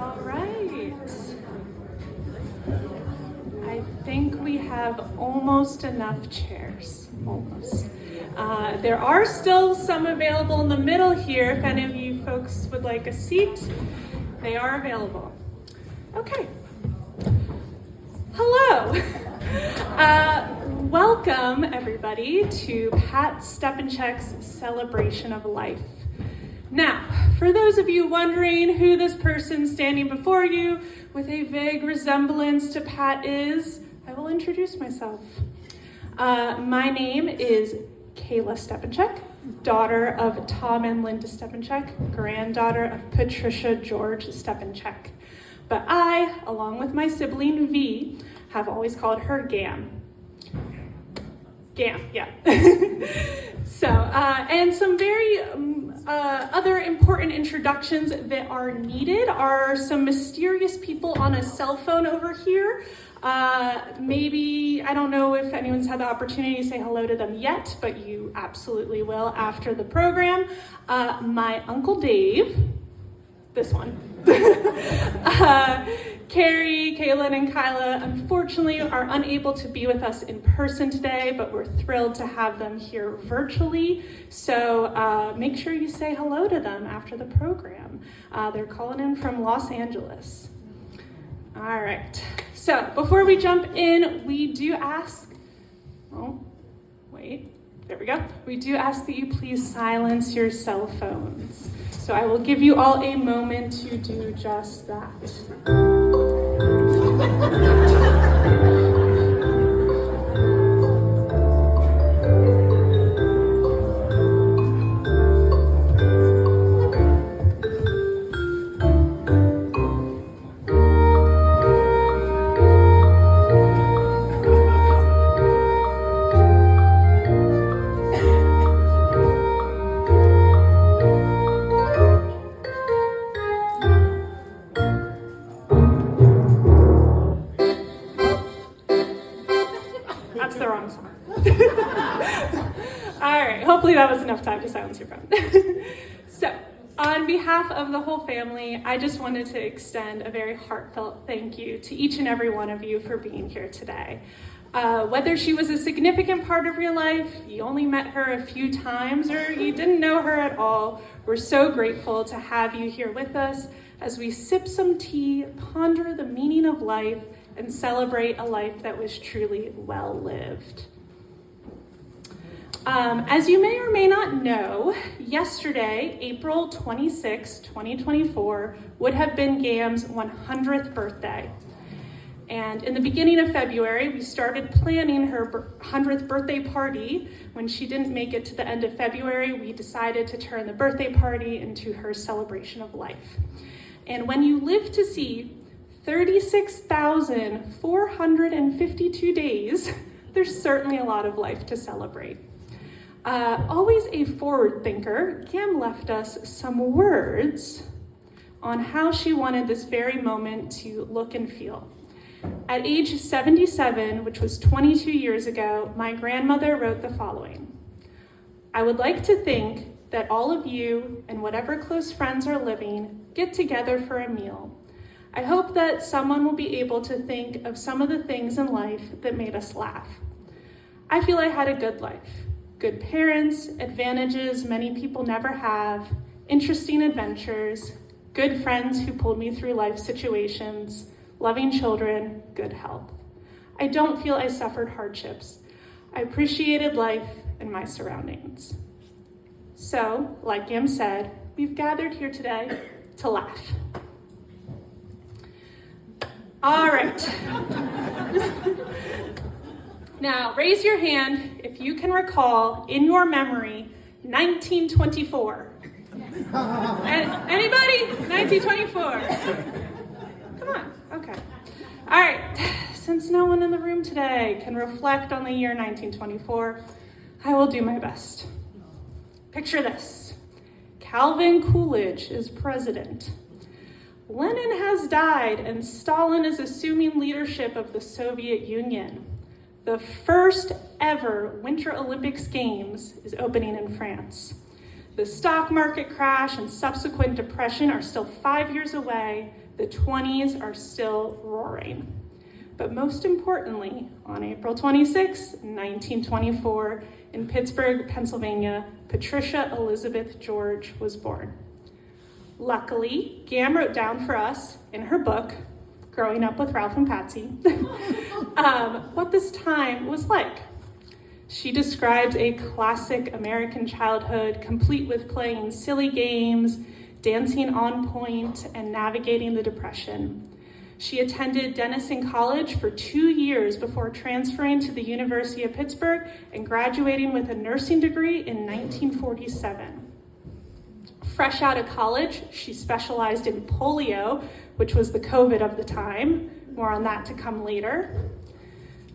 All right. I think we have almost enough chairs, almost. There are still some available in the middle here. If any of you folks would like a seat, they are available. Okay. Hello. Welcome, everybody, to Pat Stepanchak's Celebration of Life. Now, for those of you wondering who this person standing before you with a vague resemblance to Pat is, I will introduce myself. My name is Kayla Stepanchak, daughter of Tom and Linda Stepanchak, granddaughter of Patricia George Stepanchak. But I, along with my sibling V, have always called her Gam. Gam, yeah. So, and some very other important introductions that are needed are some mysterious people on a cell phone over here. Maybe, I don't know if anyone's had the opportunity to say hello to them yet, but you absolutely will after the program. My Uncle Dave, this one. Carrie, Kaylin, and Kyla, unfortunately, are unable to be with us in person today, but we're thrilled to have them here virtually. So make sure you say hello to them after the program. They're calling in from Los Angeles. All right. So before we jump in, we do ask, there we go. We do ask that you please silence your cell phones. So I will give you all a moment to do just that. That's the wrong song. All right, hopefully that was enough time to silence your phone. So, on behalf of the whole family, I just wanted to extend a very heartfelt thank you to each and every one of you for being here today. Whether she was a significant part of your life, you only met her a few times, or you didn't know her at all, we're so grateful to have you here with us as we sip some tea, ponder the meaning of life, and celebrate a life that was truly well lived. As you may or may not know, yesterday, April 26, 2024, would have been Gam's 100th birthday. And in the beginning of February, we started planning her 100th birthday party. When she didn't make it to the end of February, we decided to turn the birthday party into her celebration of life. And when you live to see 36,452 days, there's certainly a lot of life to celebrate. Always a forward thinker, Gam left us some words on how she wanted this very moment to look and feel. At age 77, which was 22 years ago, my grandmother wrote the following: I would like to think that all of you and whatever close friends are living get together for a meal. I hope that someone will be able to think of some of the things in life that made us laugh. I feel I had a good life. Good parents, advantages many people never have, interesting adventures, good friends who pulled me through life situations, loving children, good health. I don't feel I suffered hardships. I appreciated life and my surroundings. So, like Gam said, we've gathered here today to laugh. All right. Now, raise your hand if you can recall in your memory 1924. Anybody? 1924. Come on. Okay. All right. Since no one in the room today can reflect on the year 1924, I will do my best. Picture this. Calvin Coolidge is president. Lenin has died and Stalin is assuming leadership of the Soviet Union. The first ever Winter Olympics Games is opening in France. The stock market crash and subsequent depression are still 5 years away, The 20s are still roaring. But most importantly, on April 26, 1924, in Pittsburgh, Pennsylvania, Patricia Elizabeth George was born. Luckily, Gam wrote down for us in her book, Growing Up with Ralph and Patsy, what this time was like. She describes a classic American childhood, complete with playing silly games, dancing on point, and navigating the Depression. She attended Denison College for 2 years before transferring to the University of Pittsburgh and graduating with a nursing degree in 1947. Fresh out of college, she specialized in polio, which was the COVID of the time. More on that to come later.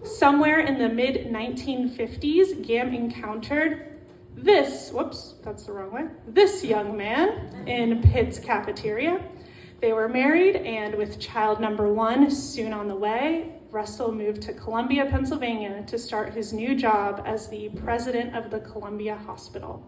Somewhere in the mid-1950s, Gam encountered this young man in Pitt's cafeteria. They were married, and with child number 1 soon on the way, Russell moved to Columbia, Pennsylvania to start his new job as the president of the Columbia Hospital.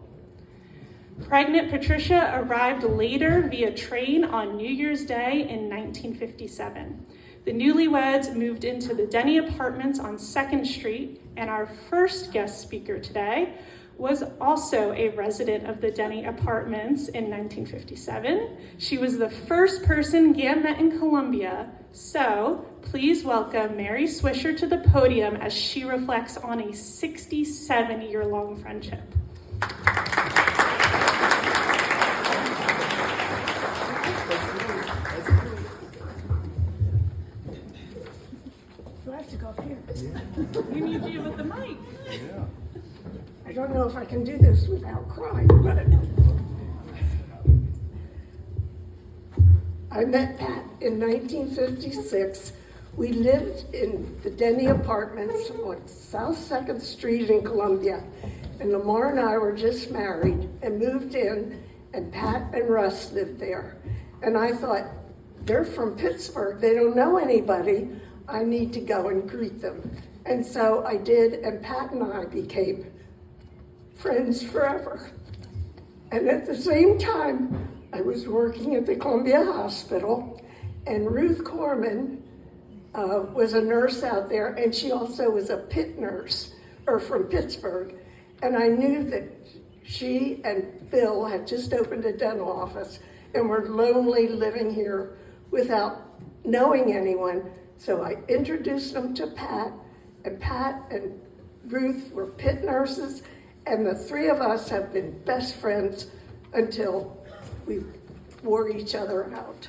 Pregnant Patricia arrived later via train on New Year's Day in 1957. The newlyweds moved into the Denny Apartments on 2nd Street, and our first guest speaker today was also a resident of the Denny Apartments in 1957. She was the first person Gam met in Columbia, so please welcome Mary Swisher to the podium as she reflects on a 67-year-long friendship. Do I have to go up here? We need you with the mic. Yeah. I don't know if I can do this without crying, but I met Pat in 1956. We lived in the Denny Apartments on South 2nd Street in Columbia, and Lamar and I were just married and moved in, and Pat and Russ lived there. And I thought, they're from Pittsburgh, they don't know anybody, I need to go and greet them. And so I did, and Pat and I became friends forever. And at the same time, I was working at the Columbia Hospital, and Ruth Corman was a nurse out there, and she also was a Pitt nurse, or from Pittsburgh. And I knew that she and Bill had just opened a dental office and were lonely living here without knowing anyone. So I introduced them to Pat and Ruth were Pitt nurses, and the 3 of us have been best friends until we wore each other out.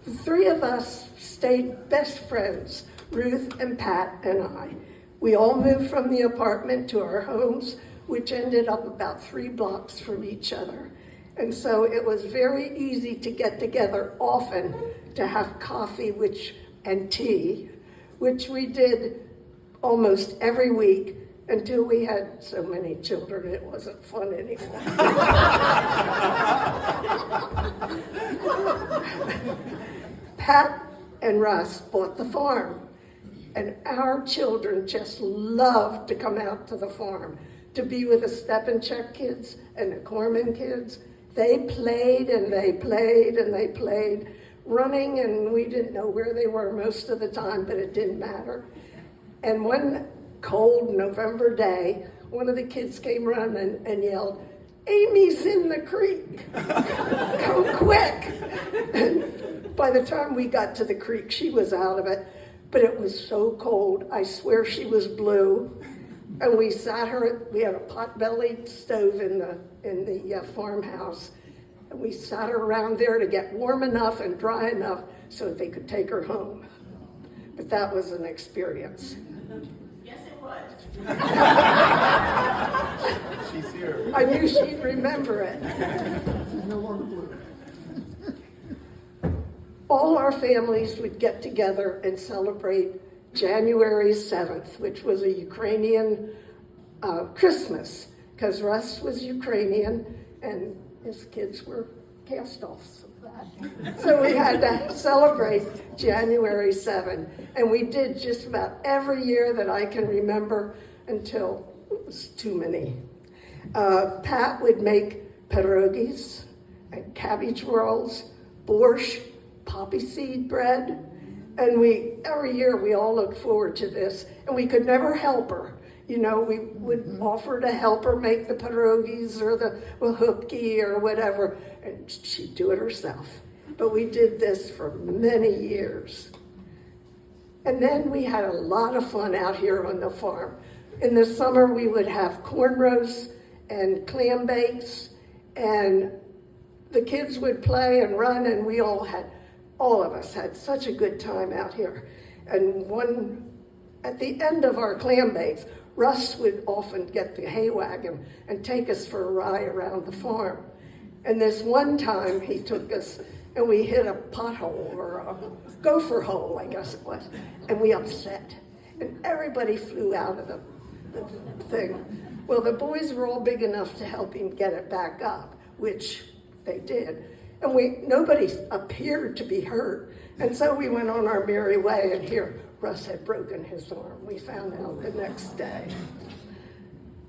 The 3 of us stayed best friends, Ruth and Pat and I. We all moved from the apartment to our homes, which ended up about 3 blocks from each other. And so it was very easy to get together often to have coffee and tea, which we did almost every week until we had so many children it wasn't fun anymore. Pat and Russ bought the farm, and our children just loved to come out to the farm to be with the Stepanchak kids and the Corman kids. They played and they played and they played, running, and we didn't know where they were most of the time, but it didn't matter. And one cold November day, one of the kids came running and yelled, "Amy's in the creek, come quick." And by the time we got to the creek, she was out of it, but it was so cold, I swear she was blue. And we sat her, we had a pot-bellied stove in the farmhouse, and we sat her around there to get warm enough and dry enough so that they could take her home. But that was an experience. Yes, it was. She's here. I knew she'd remember it. She's no longer blue. All our families would get together and celebrate January 7th, which was a Ukrainian Christmas, because Russ was Ukrainian and his kids were cast-offs of that. So we had to celebrate January 7th, and we did just about every year that I can remember until it was too many. Pat would make pierogies, and cabbage rolls, borscht, poppy seed bread. And every year we all look forward to this, and we could never help her. You know, we would offer to help her make the pierogies or the wahupki or whatever, and she'd do it herself. But we did this for many years. And then we had a lot of fun out here on the farm. In the summer, we would have corn roasts and clam bakes, and the kids would play and run, and all of us had such a good time out here. And at the end of our clam bakes, Russ would often get the hay wagon and take us for a ride around the farm. And this one time he took us and we hit a pothole or a gopher hole, I guess it was, and we upset. And everybody flew out of the thing. Well, the boys were all big enough to help him get it back up, which they did. And nobody appeared to be hurt. And so we went on our merry way, and here, Russ had broken his arm. We found out the next day.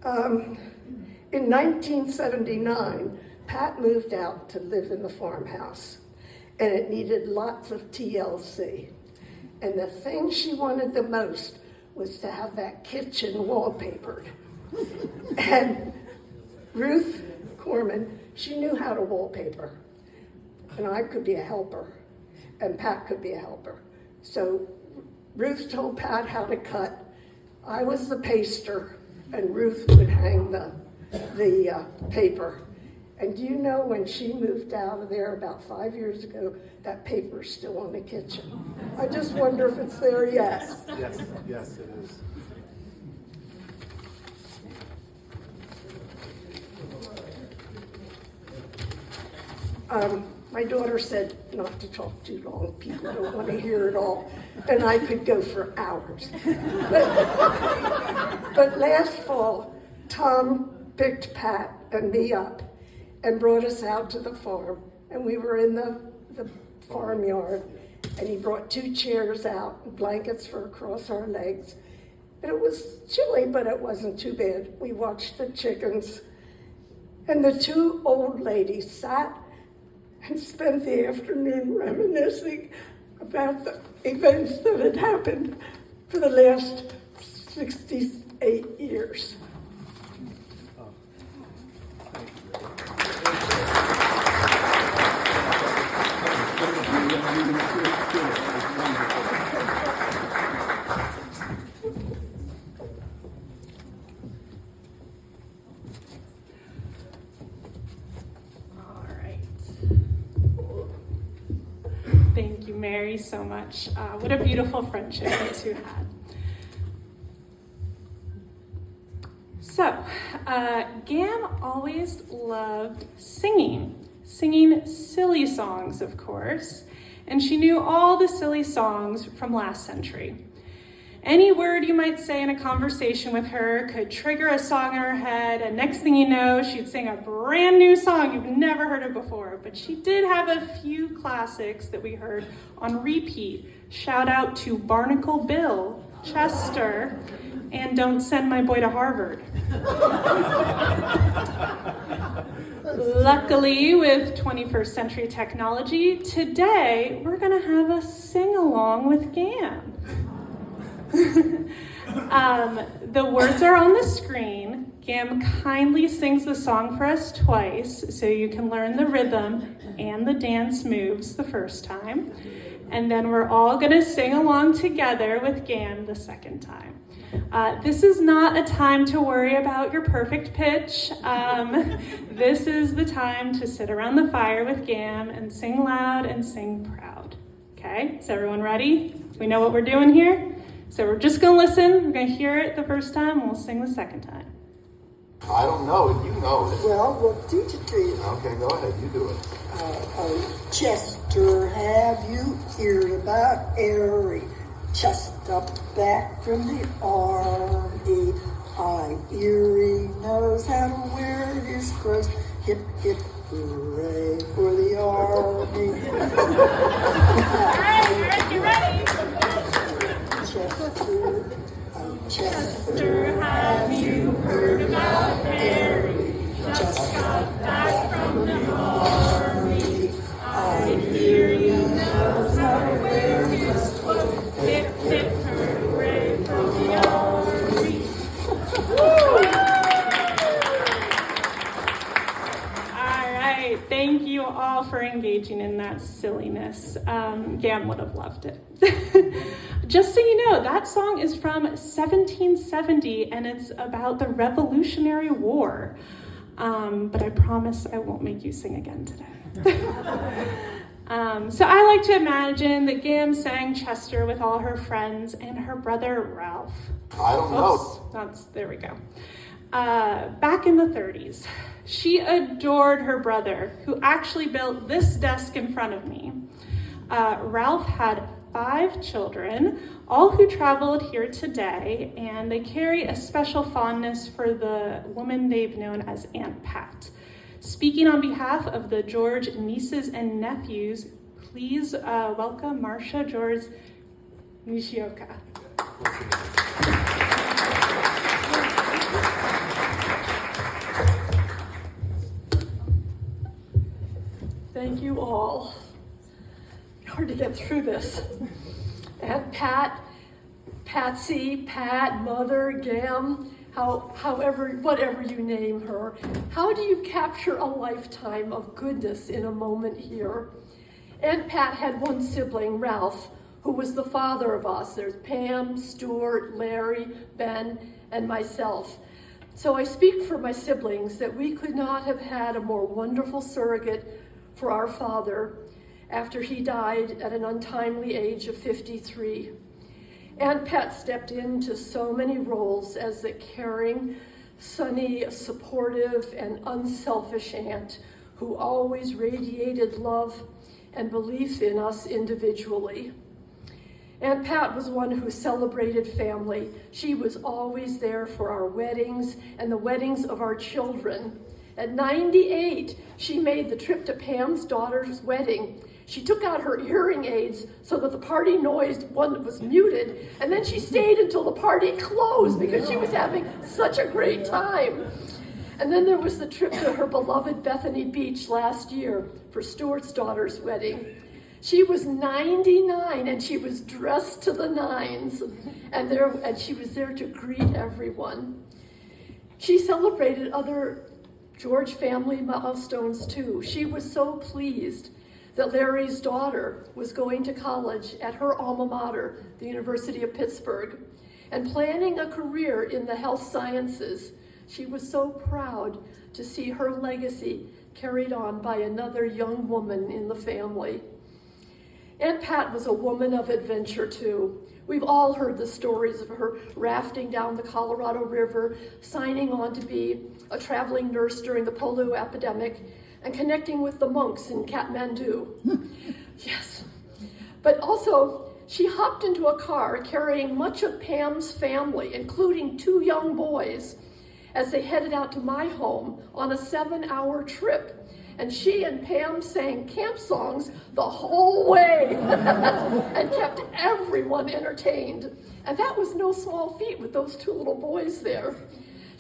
In 1979, Pat moved out to live in the farmhouse, and it needed lots of TLC. And the thing she wanted the most was to have that kitchen wallpapered. And Ruth Corman, she knew how to wallpaper. And I could be a helper, and Pat could be a helper. So Ruth told Pat how to cut. I was the paster, and Ruth would hang the paper. And do you know, when she moved out of there about 5 years ago, that paper's still in the kitchen. I just wonder if it's there yet. Yes, it is. My daughter said not to talk too long. People don't want to hear it all. And I could go for hours. But last fall, Tom picked Pat and me up and brought us out to the farm. And we were in the farmyard. And he brought 2 chairs out and blankets for across our legs. And it was chilly, but it wasn't too bad. We watched the chickens. And the 2 old ladies sat and spent the afternoon reminiscing about the events that had happened for the last 68 years. Thank you, Mary, so much. What a beautiful friendship you two had. So, Gam always loved singing silly songs, of course, and she knew all the silly songs from last century. Any word you might say in a conversation with her could trigger a song in her head, and next thing you know, she'd sing a brand new song you've never heard of before. But she did have a few classics that we heard on repeat. Shout out to Barnacle Bill, Chester, and Don't Send My Boy to Harvard. Luckily, with 21st century technology, today we're gonna have a sing-along with Gam. The words are on the screen. Gam kindly sings the song for us twice, so you can learn the rhythm and the dance moves the first time. And then we're all gonna sing along together with Gam the second time. This is not a time to worry about your perfect pitch. This is the time to sit around the fire with Gam and sing loud and sing proud. Okay, is everyone ready? We know what we're doing here? So we're just gonna listen, we're gonna hear it the first time, and we'll sing the second time. I don't know it. You know it. Well, we'll teach it to you. Okay, go ahead. You do it. Chester, have you heard about Erie? Just up back from the army. Erie knows how to wear his clothes. Hip, hip, hooray for the army. All right, get ready. Chester, have you heard about Erie? Just got back from the army. that silliness. Gam would have loved it. Just so you know, that song is from 1770, and it's about the Revolutionary War. But I promise I won't make you sing again today. So I like to imagine that Gam sang Chester with all her friends and her brother Ralph. I don't know. There we go. Back in the 30s, she adored her brother, who actually built this desk in front of me. Ralph had 5 children, all who traveled here today, and they carry a special fondness for the woman they've known as Aunt Pat. Speaking on behalf of the George nieces and nephews, please welcome Marcia George Nishioka. Thank you all. Hard to get through this. Aunt Pat, Patsy, Pat, Mother, Gam, whatever you name her. How do you capture a lifetime of goodness in a moment here? Aunt Pat had one sibling, Ralph, who was the father of us. There's Pam, Stuart, Larry, Ben, and myself. So I speak for my siblings that we could not have had a more wonderful surrogate for our father after he died at an untimely age of 53. Aunt Pat stepped into so many roles as the caring, sunny, supportive, and unselfish aunt who always radiated love and belief in us individually. Aunt Pat was one who celebrated family. She was always there for our weddings and the weddings of our children. At 98, she made the trip to Pam's daughter's wedding. She took out her hearing aids so that the party noise was muted, and then she stayed until the party closed because she was having such a great time. And then there was the trip to her beloved Bethany Beach last year for Stuart's daughter's wedding. She was 99 and she was dressed to the nines, and she was there to greet everyone. She celebrated other George family milestones too. She was so pleased that Larry's daughter was going to college at her alma mater, the University of Pittsburgh, and planning a career in the health sciences. She was so proud to see her legacy carried on by another young woman in the family. Aunt Pat was a woman of adventure too. We've all heard the stories of her rafting down the Colorado River, signing on to be a traveling nurse during the polio epidemic, and connecting with the monks in Kathmandu. Yes. But also, she hopped into a car carrying much of Pam's family, including 2 young boys, as they headed out to my home on a 7-hour trip. And she and Pam sang camp songs the whole way and kept everyone entertained. And that was no small feat with those 2 little boys there.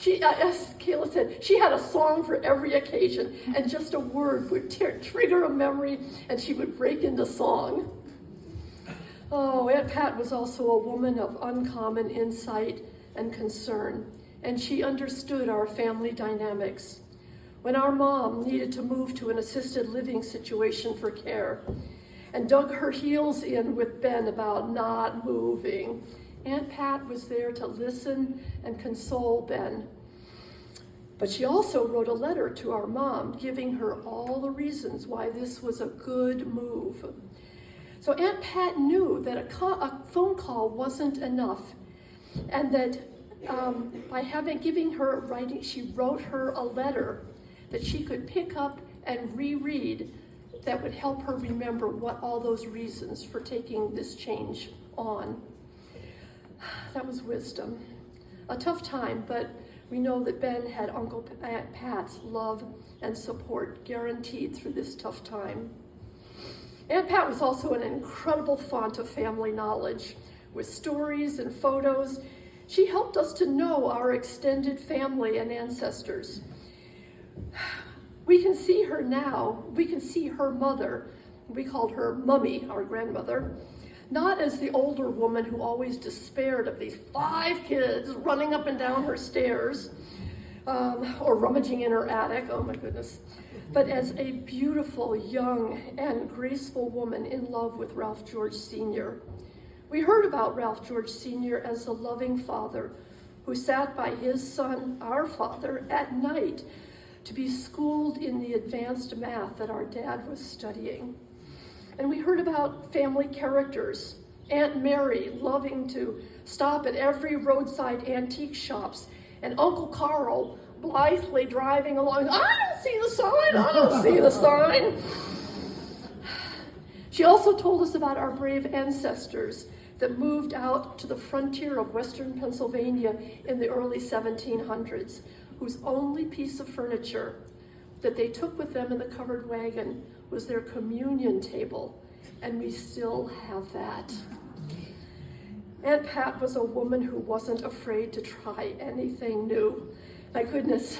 As Kayla said, she had a song for every occasion, and just a word would trigger a memory, and she would break into song. Oh, Aunt Pat was also a woman of uncommon insight and concern, and she understood our family dynamics. When our mom needed to move to an assisted living situation for care and dug her heels in with Ben about not moving, Aunt Pat was there to listen and console Ben. But she also wrote a letter to our mom, giving her all the reasons why this was a good move. So Aunt Pat knew that a phone call wasn't enough, and that she wrote her a letter that she could pick up and reread that would help her remember what all those reasons for taking this change on. That was wisdom. A tough time, but we know that Ben had Uncle Aunt Pat's love and support guaranteed through this tough time. Aunt Pat was also an incredible font of family knowledge. With stories and photos, she helped us to know our extended family and ancestors. We can see her now. We can see her mother. We called her Mummy, our grandmother, not as the older woman who always despaired of these 5 kids running up and down her stairs, or rummaging in her attic. Oh my goodness. but as a beautiful, young, and graceful woman in love with Ralph George Sr. We heard about Ralph George Sr. as a loving father who sat by his son, our father, at night to be schooled in the advanced math that our dad was studying. And we heard about family characters, Aunt Mary loving to stop at every roadside antique shops, and Uncle Carl blithely driving along. I don't see the sign, I don't see the sign. She also told us about our brave ancestors that moved out to the frontier of Western Pennsylvania in the early 1700s, whose only piece of furniture that they took with them in the covered wagon was their communion table, and we still have that. Aunt Pat was a woman who wasn't afraid to try anything new. My goodness,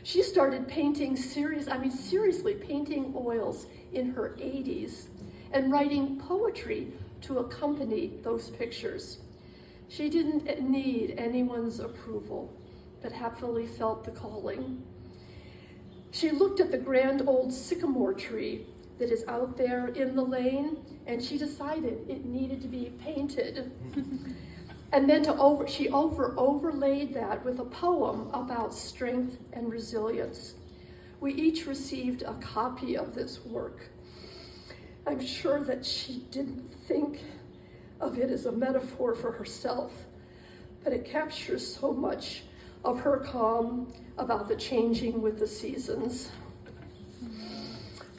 she started painting seriously painting oils in her 80s and writing poetry to accompany those pictures. She didn't need anyone's approval, but happily felt the calling. She looked at the grand old sycamore tree that is out there in the lane, and she decided it needed to be painted. And then she overlaid that with a poem about strength and resilience. We each received a copy of this work. I'm sure that she didn't think of it as a metaphor for herself, but it captures so much of her calm about the changing with the seasons.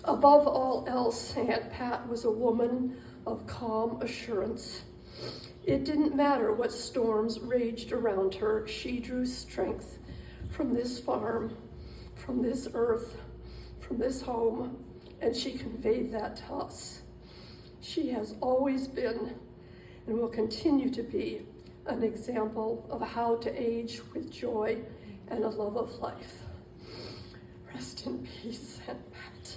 Above all else, Aunt Pat was a woman of calm assurance. It didn't matter what storms raged around her, she drew strength from this farm, from this earth, from this home, and she conveyed that to us. She has always been and will continue to be an example of how to age with joy and a love of life. Rest in peace, Aunt Pat.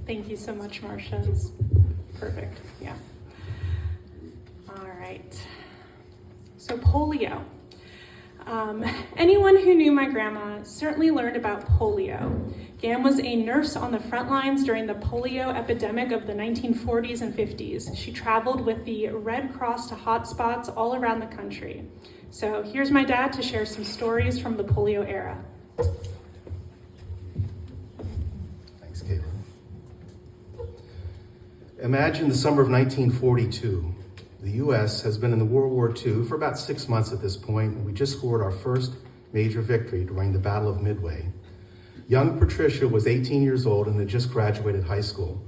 Thank you so much, Marcia. It's perfect. Yeah. All right. So polio. Anyone who knew my grandma certainly learned about polio. Gam was a nurse on the front lines during the polio epidemic of the 1940s and 50s. She traveled with the Red Cross to hotspots all around the country. So here's my dad to share some stories from the polio era. Thanks, Caitlin. Imagine the summer of 1942. The U.S. has been in the World War II for about 6 months at this point, and we just scored our first major victory during the Battle of Midway. Young Patricia was 18 years old and had just graduated high school.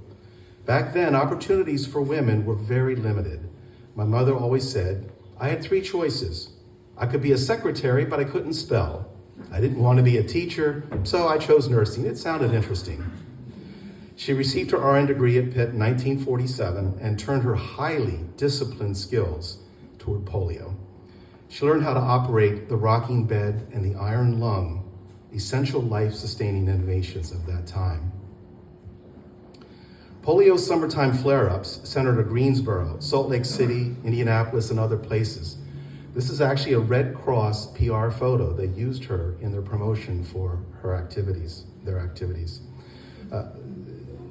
Back then, opportunities for women were very limited. My mother always said, I had 3 choices. I could be a secretary, but I couldn't spell. I didn't want to be a teacher, so I chose nursing. It sounded interesting. She received her RN degree at Pitt in 1947 and turned her highly disciplined skills toward polio. She learned how to operate the rocking bed and the iron lung, essential life-sustaining innovations of that time. Polio's summertime flare-ups centered at Greensboro, Salt Lake City, Indianapolis, and other places. This is actually a Red Cross PR photo. They used her in their promotion for their activities.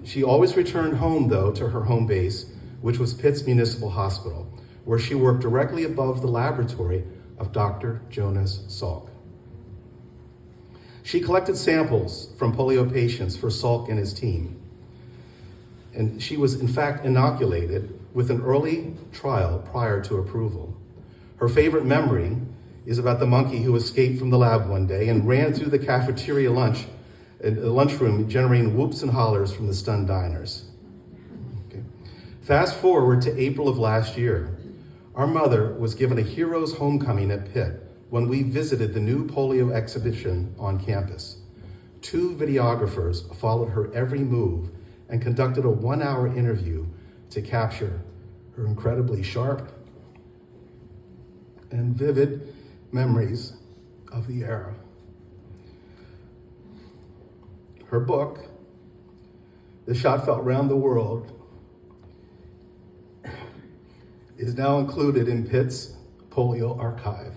She always returned home, though, to her home base, which was Pitt's Municipal Hospital, where she worked directly above the laboratory of Dr. Jonas Salk. She collected samples from polio patients for Salk and his team. And she was, in fact, inoculated with an early trial prior to approval. Her favorite memory is about the monkey who escaped from the lab one day and ran through the cafeteria lunchroom, generating whoops and hollers from the stunned diners. Okay. Fast forward to April of last year. Our mother was given a hero's homecoming at Pitt when we visited the new polio exhibition on campus. 2 videographers followed her every move and conducted a 1-hour interview to capture her incredibly sharp and vivid memories of the era. Her book, The Shot Felt Round the World, is now included in Pitt's polio archive.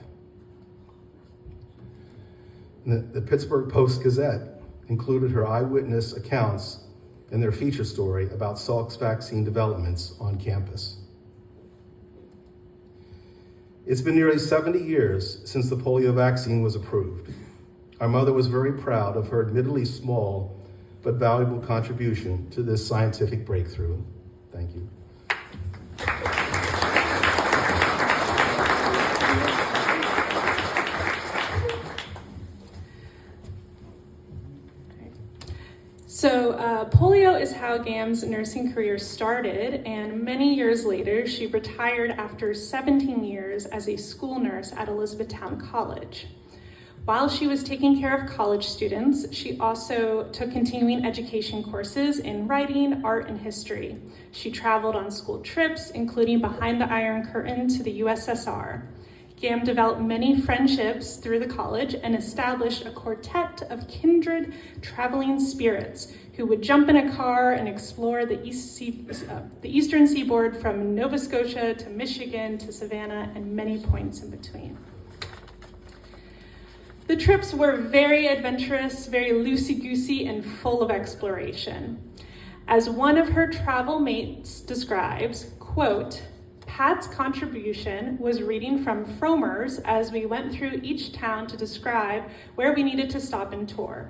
The Pittsburgh Post-Gazette included her eyewitness accounts in their feature story about Salk's vaccine developments on campus. It's been nearly 70 years since the polio vaccine was approved. Our mother was very proud of her admittedly small but valuable contribution to this scientific breakthrough. Thank you. So polio is how Gam's nursing career started, and many years later, she retired after 17 years as a school nurse at Elizabethtown College. While she was taking care of college students, she also took continuing education courses in writing, art, and history. She traveled on school trips, including behind the Iron Curtain to the USSR. Gam developed many friendships through the college and established a quartet of kindred traveling spirits who would jump in a car and explore the eastern seaboard from Nova Scotia to Michigan to Savannah and many points in between. The trips were very adventurous, very loosey-goosey, and full of exploration. As one of her travel mates describes, quote, Pat's contribution was reading from Frommer's as we went through each town to describe where we needed to stop and tour.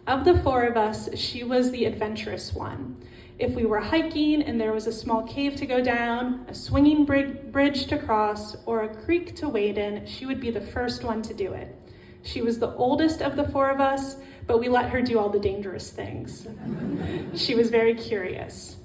Of the four of us, she was the adventurous one. If we were hiking and there was a small cave to go down, a swinging bridge to cross, or a creek to wade in, she would be the first one to do it. She was the oldest of the four of us, but we let her do all the dangerous things. She was very curious.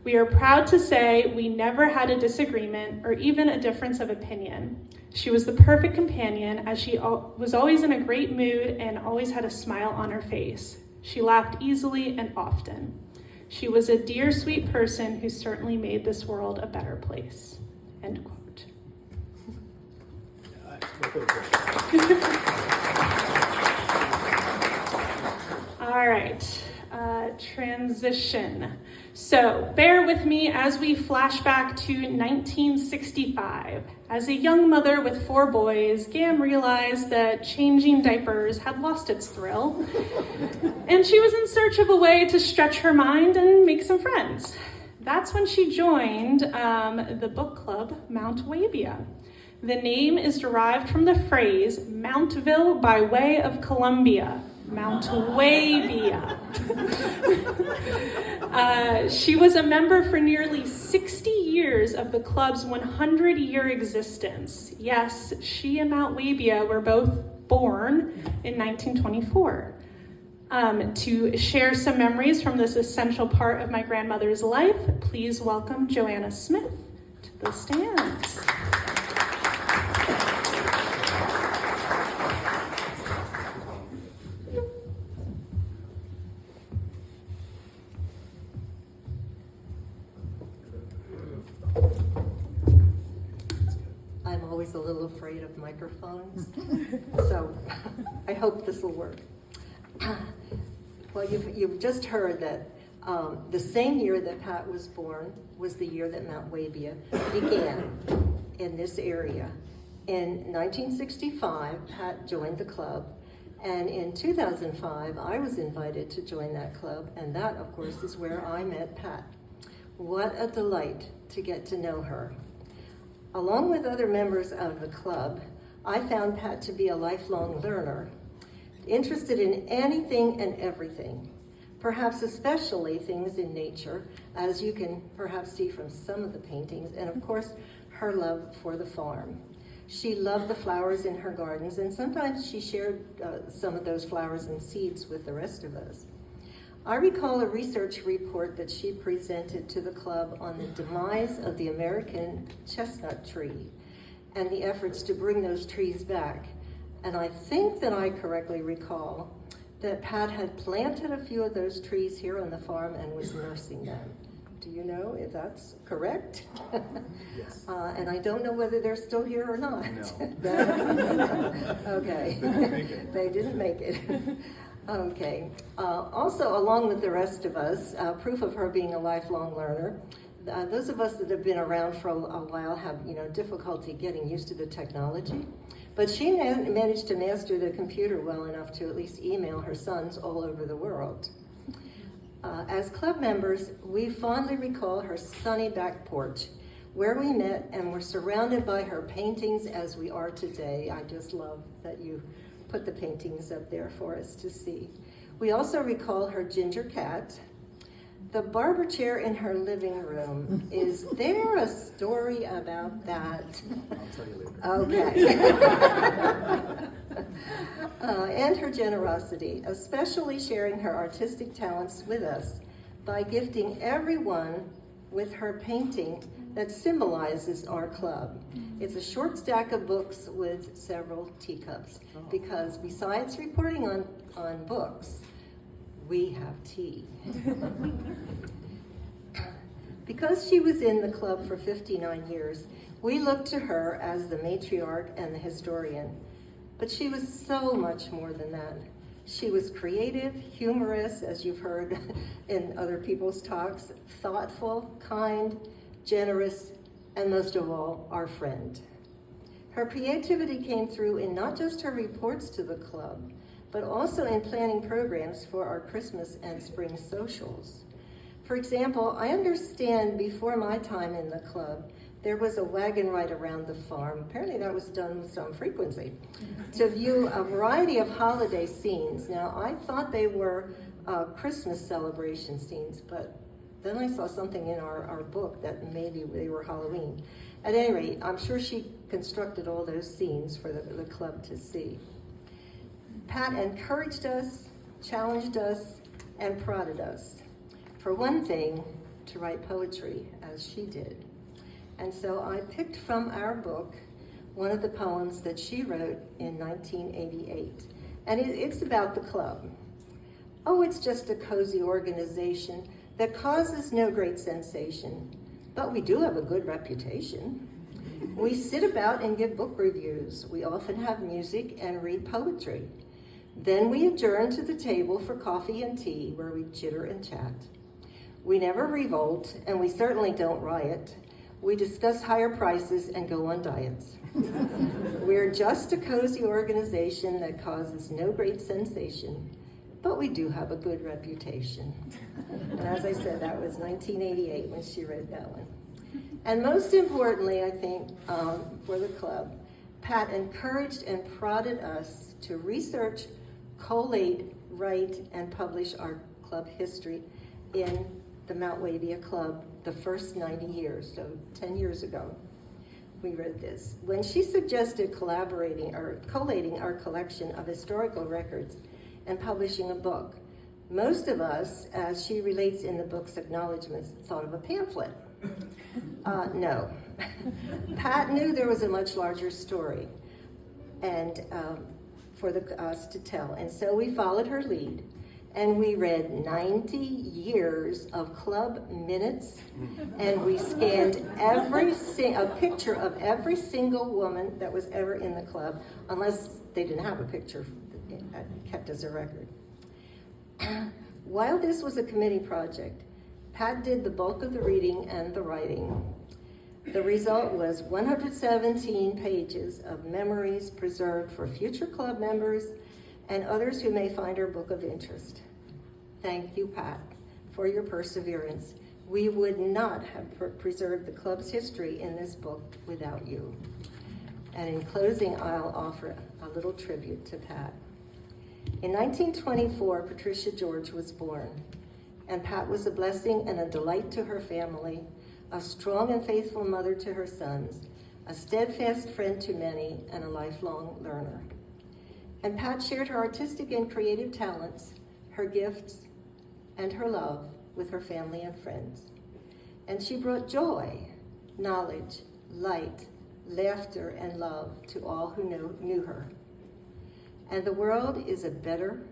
We are proud to say we never had a disagreement or even a difference of opinion. She was the perfect companion, as she was always in a great mood and always had a smile on her face. She laughed easily and often. She was a dear, sweet person who certainly made this world a better place. End quote. All right, transition. So bear with me as we flash back to 1965. As a young mother with 4 boys, Gam realized that changing diapers had lost its thrill, and she was in search of a way to stretch her mind and make some friends. That's when she joined the book club Mount Wabia. The name is derived from the phrase Mountville by way of Columbia. Mount Wabia. She was a member for nearly 60 years of the club's 100-year existence. Yes, she and Mount Wabia were both born in 1924. To share some memories from this essential part of my grandmother's life, please welcome Joanna Smith to the stands. I'm always a little afraid of microphones, so I hope this will work. Well, you've just heard that the same year that Pat was born was the year that Mount Wabia began in this area. In 1965, Pat joined the club, and in 2005, I was invited to join that club, and that, of course, is where I met Pat. What a delight to get to know her. Along with other members of the club, I found Pat to be a lifelong learner, interested in anything and everything, perhaps especially things in nature, as you can perhaps see from some of the paintings, and of course, her love for the farm. She loved the flowers in her gardens, and sometimes she shared some of those flowers and seeds with the rest of us. I recall a research report that she presented to the club on the demise of the American chestnut tree and the efforts to bring those trees back. And I think that I correctly recall that Pat had planted a few of those trees here on the farm and was nursing them. Do you know if that's correct? Yes. And I don't know whether they're still here or not. No. Okay. They didn't make it. Okay. Also, along with the rest of us, proof of her being a lifelong learner, those of us that have been around for a while have, difficulty getting used to the technology. But she managed to master the computer well enough to at least email her sons all over the world. As club members, we fondly recall her sunny back porch, where we met and were surrounded by her paintings as we are today. I just love that you put the paintings up there for us to see. We also recall her ginger cat. The barber chair in her living room. Is there a story about that? I'll tell you later. Okay. And her generosity, especially sharing her artistic talents with us by gifting everyone with her painting that symbolizes our club. It's a short stack of books with several teacups, because besides reporting on books, we have tea. Because she was in the club for 59 years, we look to her as the matriarch and the historian. But she was so much more than that. She was creative, humorous, as you've heard in other people's talks, thoughtful, kind, generous, and most of all, our friend. Her creativity came through in not just her reports to the club, but also in planning programs for our Christmas and spring socials. For example, I understand before my time in the club, there was a wagon ride around the farm. Apparently that was done with some frequency, to view a variety of holiday scenes. Now, I thought they were Christmas celebration scenes, but then I saw something in our book that maybe they were Halloween. At any rate, I'm sure she constructed all those scenes for the club to see. Pat encouraged us, challenged us, and prodded us. For one thing, to write poetry, as she did. And so I picked from our book one of the poems that she wrote in 1988. And it's about the club. Oh, it's just a cozy organization that causes no great sensation, but we do have a good reputation. We sit about and give book reviews. We often have music and read poetry. Then we adjourn to the table for coffee and tea, where we chitter and chat. We never revolt, and we certainly don't riot. We discuss higher prices and go on diets. We're just a cozy organization that causes no great sensation, but we do have a good reputation. And as I said, that was 1988 when she wrote that one. And most importantly, I think, for the club, Pat encouraged and prodded us to research, collate, write, and publish our club history in the Mount Wavia Club the first 90 years, so 10 years ago. We read this. When she suggested collaborating or collating our collection of historical records and publishing a book, most of us, as she relates in the book's acknowledgments, thought of a pamphlet. No. Pat knew there was a much larger story and for us to tell, and so we followed her lead. And we read 90 years of club minutes, and we scanned a picture of every single woman that was ever in the club, unless they didn't have a picture kept as a record. While this was a committee project, Pat did the bulk of the reading and the writing. The result was 117 pages of memories preserved for future club members and others who may find our book of interest. Thank you, Pat, for your perseverance. We would not have preserved the club's history in this book without you. And in closing, I'll offer a little tribute to Pat. In 1924, Patricia George was born, and Pat was a blessing and a delight to her family, a strong and faithful mother to her sons, a steadfast friend to many, and a lifelong learner. And Pat shared her artistic and creative talents, her gifts, and her love with her family and friends. And she brought joy, knowledge, light, laughter, and love to all who knew her. And the world is a better,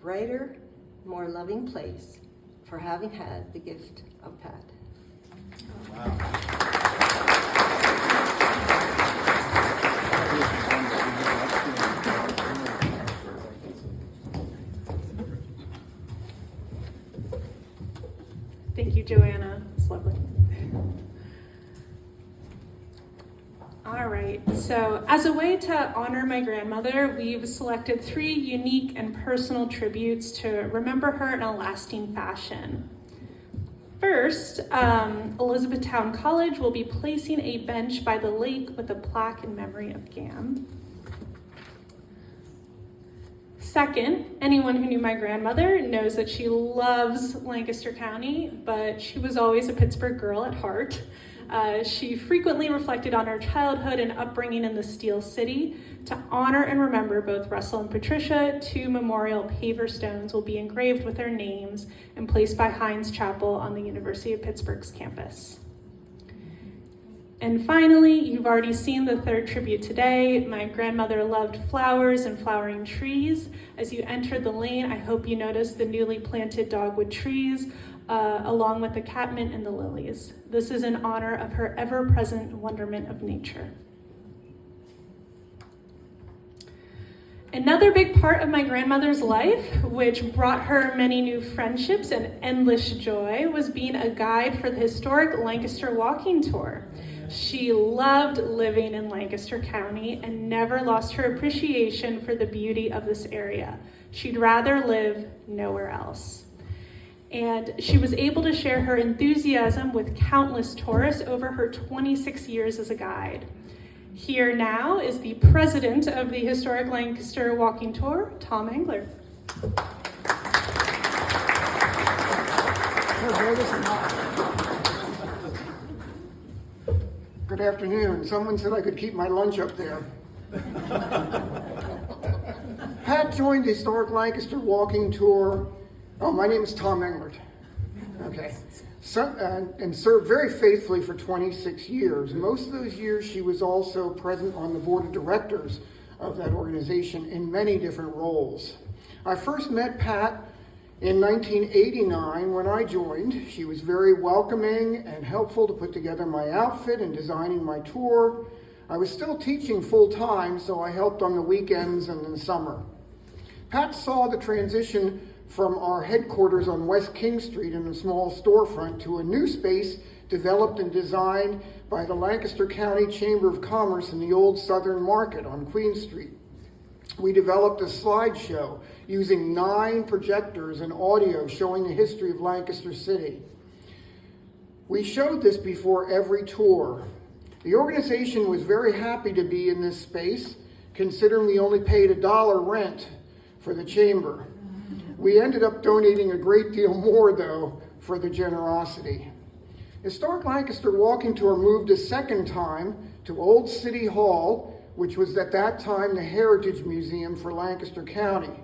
brighter, more loving place for having had the gift of Pat. Thank you, Joanna. It's lovely. All right, so as a way to honor my grandmother, we've selected 3 unique and personal tributes to remember her in a lasting fashion. First, Elizabethtown College will be placing a bench by the lake with a plaque in memory of Gam. Second, anyone who knew my grandmother knows that she loves Lancaster County, but she was always a Pittsburgh girl at heart. She frequently reflected on her childhood and upbringing in the Steel City. To honor and remember both Russell and Patricia, 2 memorial paver stones will be engraved with their names and placed by Hines Chapel on the University of Pittsburgh's campus. And finally, you've already seen the 3rd tribute today. My grandmother loved flowers and flowering trees. As you entered the lane, I hope you noticed the newly planted dogwood trees, along with the catmint and the lilies. This is in honor of her ever-present wonderment of nature. Another big part of my grandmother's life, which brought her many new friendships and endless joy, was being a guide for the historic Lancaster walking tour. She loved living in Lancaster County and never lost her appreciation for the beauty of this area. She'd rather live nowhere else. And she was able to share her enthusiasm with countless tourists over her 26 years as a guide. Here now is the president of the Historic Lancaster Walking Tour, Tom Engler. Good afternoon. Someone said I could keep my lunch up there. Pat joined the Historic Lancaster Walking Tour. Oh, my name is Tom Englert. Okay. And served very faithfully for 26 years. Most of those years, she was also present on the board of directors of that organization in many different roles. I first met Pat in 1989 when I joined. She was very welcoming and helpful to put together my outfit and designing my tour. I was still teaching full-time, so I helped on the weekends and in the summer. Pat saw the transition from our headquarters on West King Street in a small storefront to a new space developed and designed by the Lancaster County Chamber of Commerce in the old Southern Market on Queen Street. We developed a slideshow using 9 projectors and audio showing the history of Lancaster City. We showed this before every tour. The organization was very happy to be in this space, considering we only paid $1 rent for the chamber. We ended up donating a great deal more, though, for the generosity. Historic Lancaster Walking Tour moved a second time to Old City Hall, which was at that time the Heritage Museum for Lancaster County.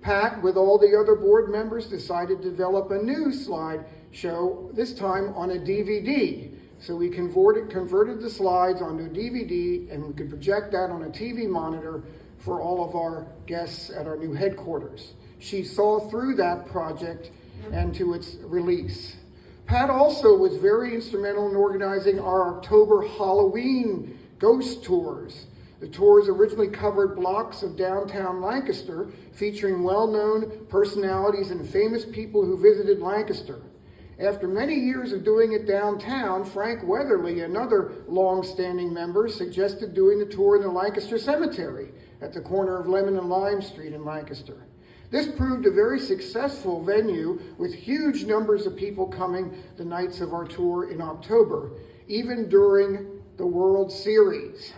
Pat, with all the other board members, decided to develop a new slide show, this time on a DVD. So we converted the slides onto a DVD, and we could project that on a TV monitor for all of our guests at our new headquarters. She saw through that project and to its release. Pat also was very instrumental in organizing our October Halloween ghost tours. The tours originally covered blocks of downtown Lancaster, featuring well-known personalities and famous people who visited Lancaster. After many years of doing it downtown, Frank Weatherly, another long-standing member, suggested doing the tour in the Lancaster Cemetery at the corner of Lemon and Lime Street in Lancaster. This proved a very successful venue with huge numbers of people coming the nights of our tour in October, even during the World Series.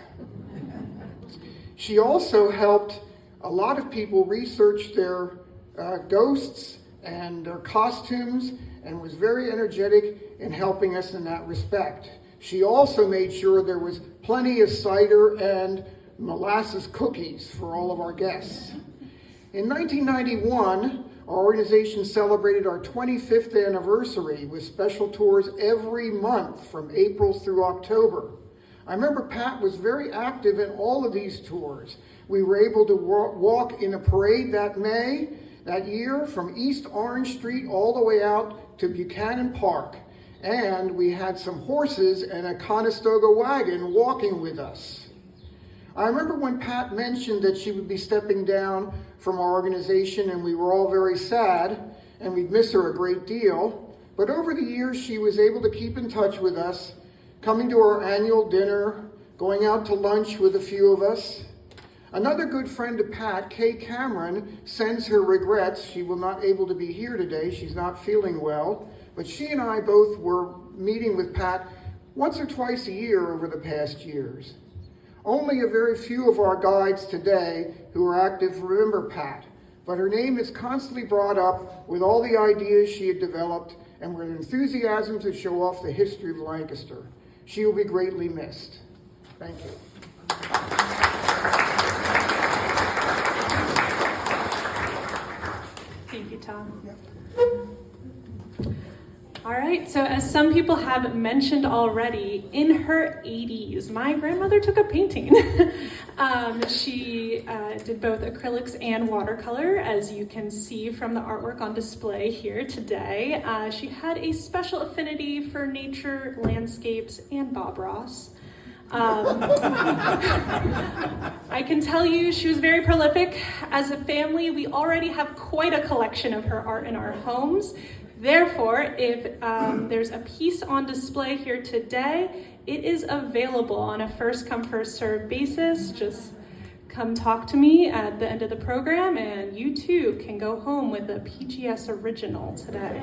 She also helped a lot of people research their ghosts and their costumes and was very energetic in helping us in that respect. She also made sure there was plenty of cider and molasses cookies for all of our guests. In 1991, our organization celebrated our 25th anniversary with special tours every month from April through October. I remember Pat was very active in all of these tours. We were able to walk in a parade that year from East Orange Street all the way out to Buchanan Park. And we had some horses and a Conestoga wagon walking with us. I remember when Pat mentioned that she would be stepping down from our organization, and we were all very sad, and we'd miss her a great deal. But over the years, she was able to keep in touch with us, coming to our annual dinner, going out to lunch with a few of us. Another good friend of Pat, Kay Cameron, sends her regrets. She will not able to be here today. She's not feeling well. But she and I both were meeting with Pat once or twice a year over the past years. Only a very few of our guides today who are active remember Pat, but her name is constantly brought up with all the ideas she had developed and with enthusiasm to show off the history of Lancaster. She will be greatly missed. Thank you. Thank you, Tom. All right, so as some people have mentioned already, in her 80s, my grandmother took up painting. She did both acrylics and watercolor, as you can see from the artwork on display here today. She had a special affinity for nature, landscapes, and Bob Ross. I can tell you she was very prolific. As a family, we already have quite a collection of her art in our homes. Therefore, if there's a piece on display here today, it is available on a first-come, first-served basis. Just come talk to me at the end of the program, and you too can go home with a PGS original today.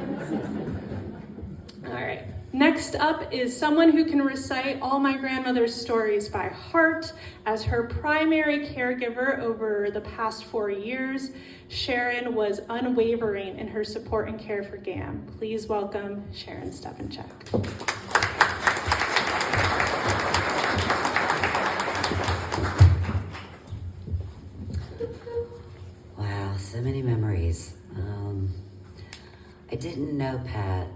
All right. Next up is someone who can recite all my grandmother's stories by heart. As her primary caregiver over the past 4 years, Sharon was unwavering in her support and care for GAM. Please welcome Sharon Stepanchak. Wow, so many memories. I didn't know Pat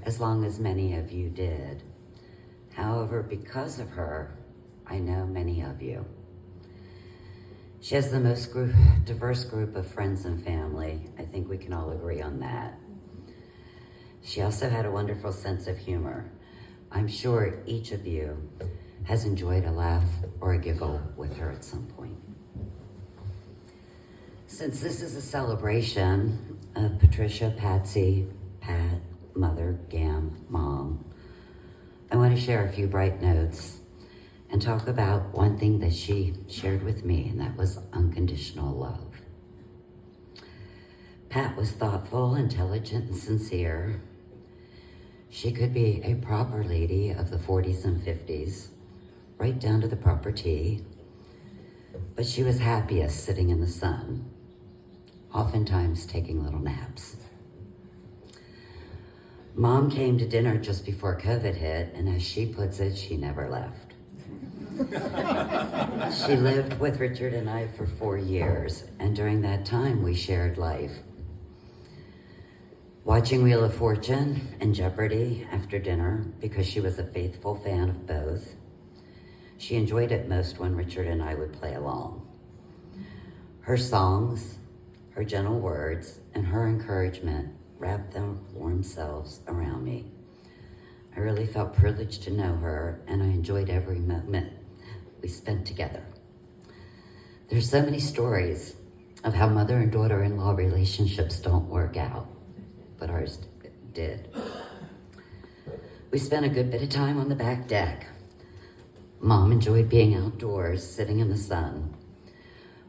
as long as many of you did. However, because of her, I know many of you. She has the most diverse group of friends and family. I think we can all agree on that. She also had a wonderful sense of humor. I'm sure each of you has enjoyed a laugh or a giggle with her at some point. Since this is a celebration of Patricia, Patsy, Pat, Mother, Gam, Mom, I want to share a few bright notes and talk about one thing that she shared with me, and that was unconditional love. Pat was thoughtful, intelligent, and sincere. She could be a proper lady of the 40s and 50s, right down to the proper tea, but she was happiest sitting in the sun, oftentimes taking little naps. Mom came to dinner just before COVID hit, and as she puts it, she never left. She lived with Richard and I for 4 years, and during that time, we shared life. Watching Wheel of Fortune and Jeopardy after dinner, because she was a faithful fan of both. She enjoyed it most when Richard and I would play along. Her songs, her gentle words, and her encouragement wrapped their warm selves around me. I really felt privileged to know her, and I enjoyed every moment we spent together. There's so many stories of how mother and daughter-in-law relationships don't work out, but ours did. We spent a good bit of time on the back deck. Mom enjoyed being outdoors, sitting in the sun.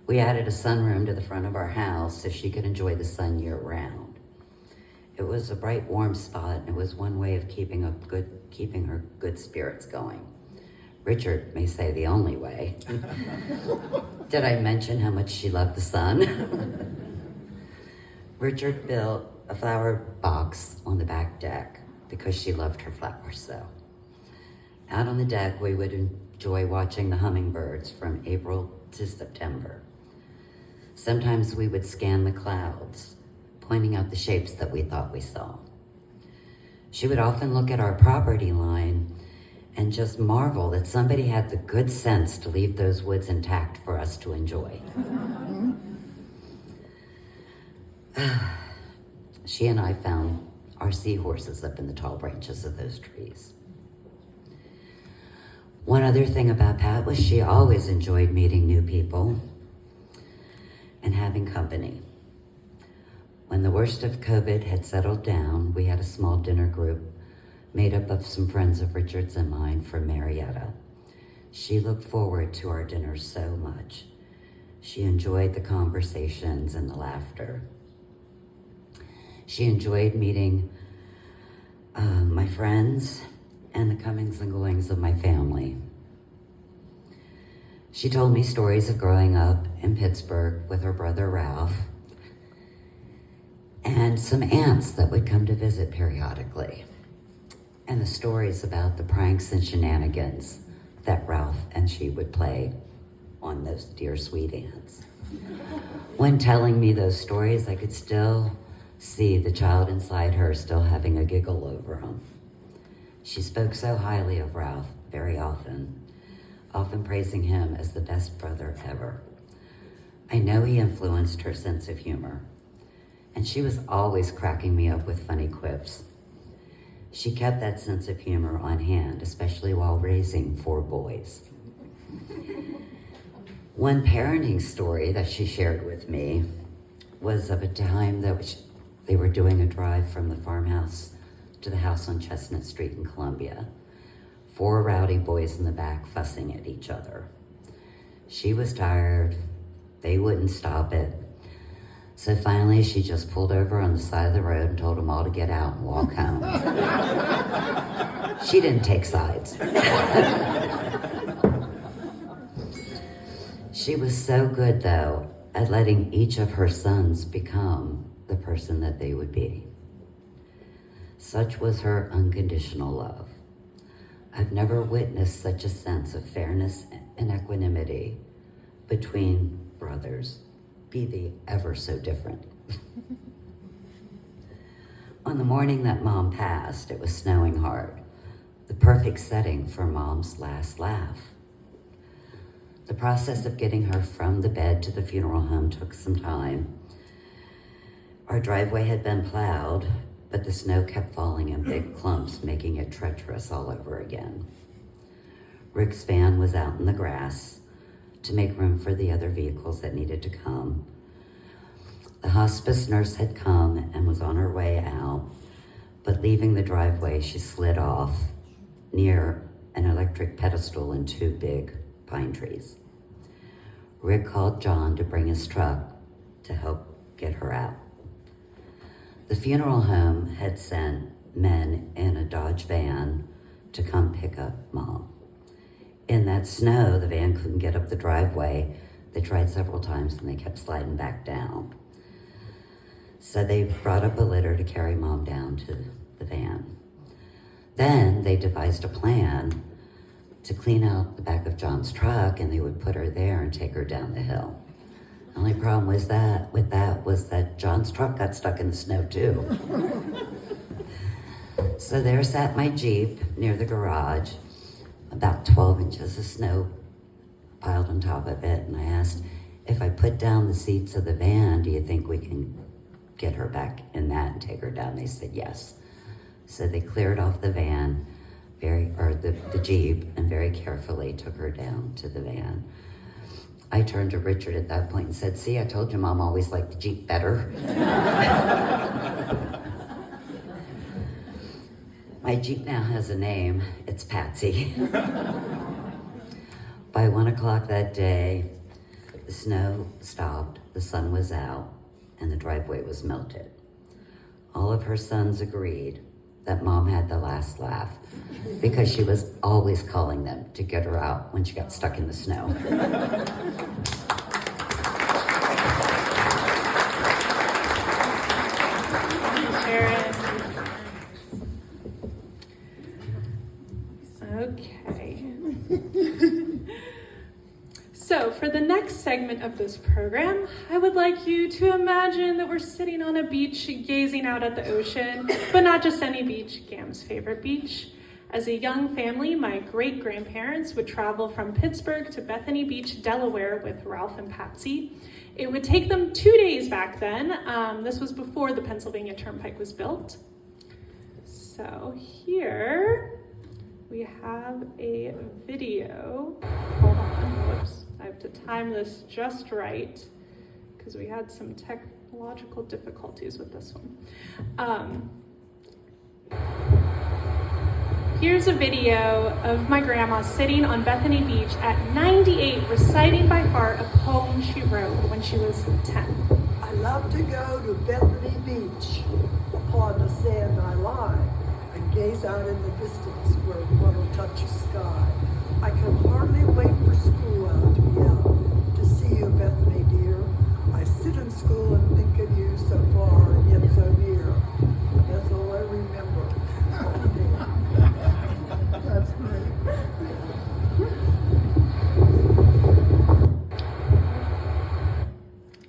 We added a sunroom to the front of our house so she could enjoy the sun year-round. It was a bright, warm spot, and it was one way of keeping her good spirits going. Richard may say the only way. Did I mention how much she loved the sun? Richard built a flower box on the back deck because she loved her flowers so. Out on the deck, we would enjoy watching the hummingbirds from April to September. Sometimes we would scan the clouds, pointing out the shapes that we thought we saw. She would often look at our property line and just marvel that somebody had the good sense to leave those woods intact for us to enjoy. She and I found our seahorses up in the tall branches of those trees. One other thing about Pat was she always enjoyed meeting new people and having company. When the worst of COVID had settled down, we had a small dinner group made up of some friends of Richard's and mine from Marietta. She looked forward to our dinner so much. She enjoyed the conversations and the laughter. She enjoyed meeting my friends and the comings and goings of my family. She told me stories of growing up in Pittsburgh with her brother Ralph and some aunts that would come to visit periodically, and the stories about the pranks and shenanigans that Ralph and she would play on those dear sweet aunts. When telling me those stories, I could still see the child inside her still having a giggle over them. She spoke so highly of Ralph very often praising him as the best brother ever. I know he influenced her sense of humor, and she was always cracking me up with funny quips. She kept that sense of humor on hand, especially while raising 4 boys. One parenting story that she shared with me was of a time that they were doing a drive from the farmhouse to the house on Chestnut Street in Columbia. 4 rowdy boys in the back fussing at each other. She was tired. They wouldn't stop it. So finally, she just pulled over on the side of the road and told them all to get out and walk home. She didn't take sides. She was so good, though, at letting each of her sons become the person that they would be. Such was her unconditional love. I've never witnessed such a sense of fairness and equanimity between brothers, be they ever so different. On the morning that Mom passed, it was snowing hard, the perfect setting for Mom's last laugh. The process of getting her from the bed to the funeral home took some time. Our driveway had been plowed, but the snow kept falling in big clumps, making it treacherous all over again. Rick's van was out in the grass to make room for the other vehicles that needed to come. The hospice nurse had come and was on her way out, but leaving the driveway, she slid off near an electric pedestal and 2 big pine trees. Rick called John to bring his truck to help get her out. The funeral home had sent men in a Dodge van to come pick up Mom. In that snow, the van couldn't get up the driveway. They tried several times and they kept sliding back down. So they brought up a litter to carry Mom down to the van. Then they devised a plan to clean out the back of John's truck, and they would put her there and take her down the hill. The only problem was that John's truck got stuck in the snow too. So there sat my Jeep near the garage, about 12 inches of snow piled on top of it, and I asked, if I put down the seats of the van, do you think we can get her back in that and take her down? They said yes. So they cleared off the van, the Jeep, and very carefully took her down to the van. I turned to Richard at that point and said, see, I told you Mom always liked the Jeep better. My Jeep now has a name. It's Patsy. By 1 o'clock that day, the snow stopped, the sun was out, and the driveway was melted. All of her sons agreed that Mom had the last laugh because she was always calling them to get her out when she got stuck in the snow. Okay. So for the next segment of this program, I would like you to imagine that we're sitting on a beach gazing out at the ocean, but not just any beach, Gam's favorite beach. As a young family, my great-grandparents would travel from Pittsburgh to Bethany Beach, Delaware with Ralph and Patsy. It would take them 2 days back then. This was before the Pennsylvania Turnpike was built. So here we have a video. Hold on, whoops. I have to time this just right because we had some technological difficulties with this one. Here's a video of my grandma sitting on Bethany Beach at 98 reciting by heart a poem she wrote when she was 10. I love to go to Bethany Beach. Upon the sand I lie and gaze out in the distance where water touches sky. I can hardly wait for school out to be out to see you, Bethany dear. I sit in school and think of you so far and yet so near. That's all I remember. That's great.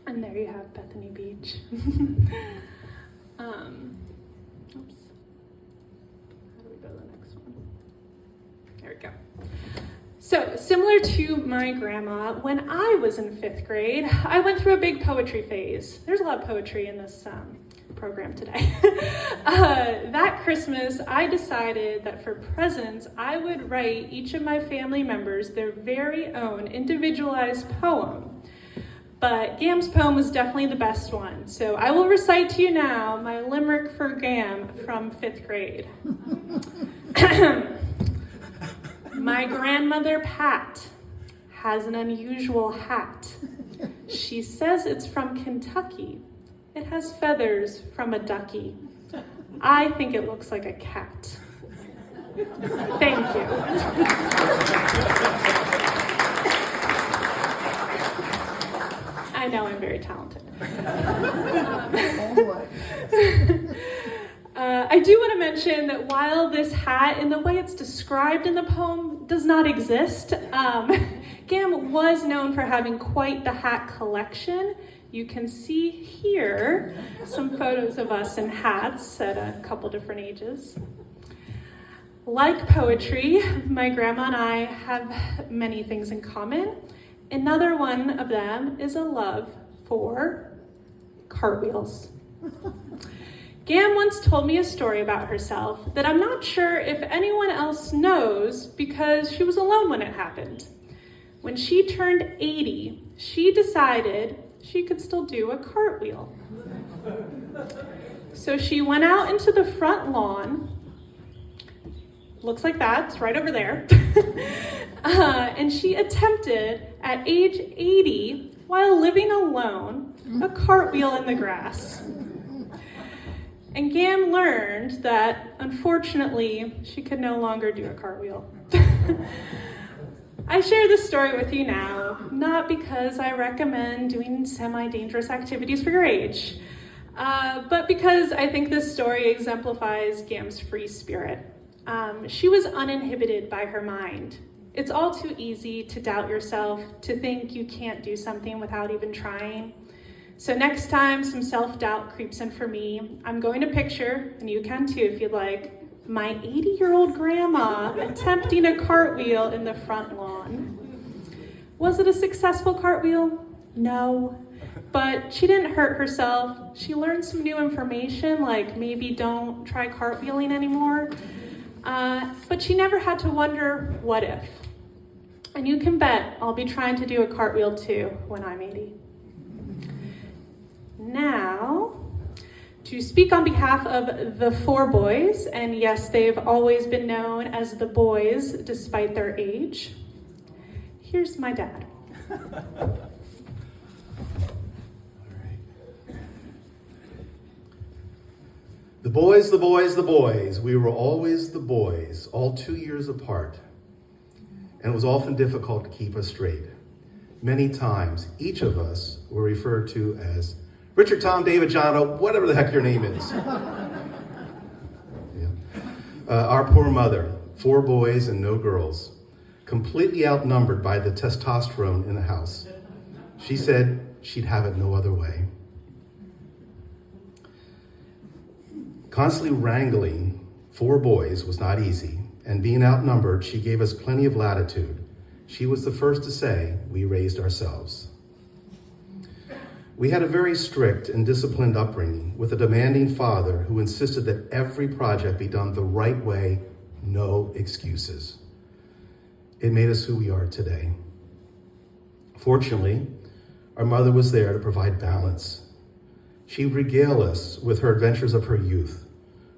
And there you have Bethany Beach. Oops. How do we go to the next one? There we go. So, similar to my grandma, when I was in 5th grade, I went through a big poetry phase. There's a lot of poetry in this program today. That Christmas, I decided that for presents, I would write each of my family members their very own individualized poem. But Gam's poem was definitely the best one. So I will recite to you now my limerick for Gam from 5th grade. My grandmother Pat has an unusual hat. She says it's from Kentucky. It has feathers from a ducky. I think it looks like a cat. Thank you. I know I'm very talented. I do want to mention that while this hat, in the way it's described in the poem, does not exist, Gam was known for having quite the hat collection. You can see here some photos of us in hats at a couple different ages. Like poetry, my grandma and I have many things in common. Another one of them is a love for cartwheels. Gam once told me a story about herself that I'm not sure if anyone else knows because she was alone when it happened. When she turned 80, she decided she could still do a cartwheel. So she went out into the front lawn, looks like that, it's right over there, and she attempted at age 80, while living alone, a cartwheel in the grass. And Gam learned that, unfortunately, she could no longer do a cartwheel. I share this story with you now, not because I recommend doing semi-dangerous activities for your age, but because I think this story exemplifies Gam's free spirit. She was uninhibited by her mind. It's all too easy to doubt yourself, to think you can't do something without even trying. So next time some self-doubt creeps in for me, I'm going to picture, and you can too if you'd like, my 80-year-old grandma attempting a cartwheel in the front lawn. Was it a successful cartwheel? No, but she didn't hurt herself. She learned some new information, like maybe don't try cartwheeling anymore. But she never had to wonder, what if? And you can bet I'll be trying to do a cartwheel too when I'm 80. Now, to speak on behalf of the 4 boys, and yes, they've always been known as the boys despite their age, here's my dad. The boys, the boys, the boys. We were always the boys, all 2 years apart. And it was often difficult to keep us straight. Many times, each of us were referred to as Richard, Tom, David, John, whatever the heck your name is. Yeah. Our poor mother, 4 boys and no girls, completely outnumbered by the testosterone in the house. She said she'd have it no other way. Constantly wrangling 4 boys was not easy, and being outnumbered, she gave us plenty of latitude. She was the first to say, we raised ourselves. We had a very strict and disciplined upbringing with a demanding father who insisted that every project be done the right way, no excuses. It made us who we are today. Fortunately, our mother was there to provide balance. She'd regale us with her adventures of her youth,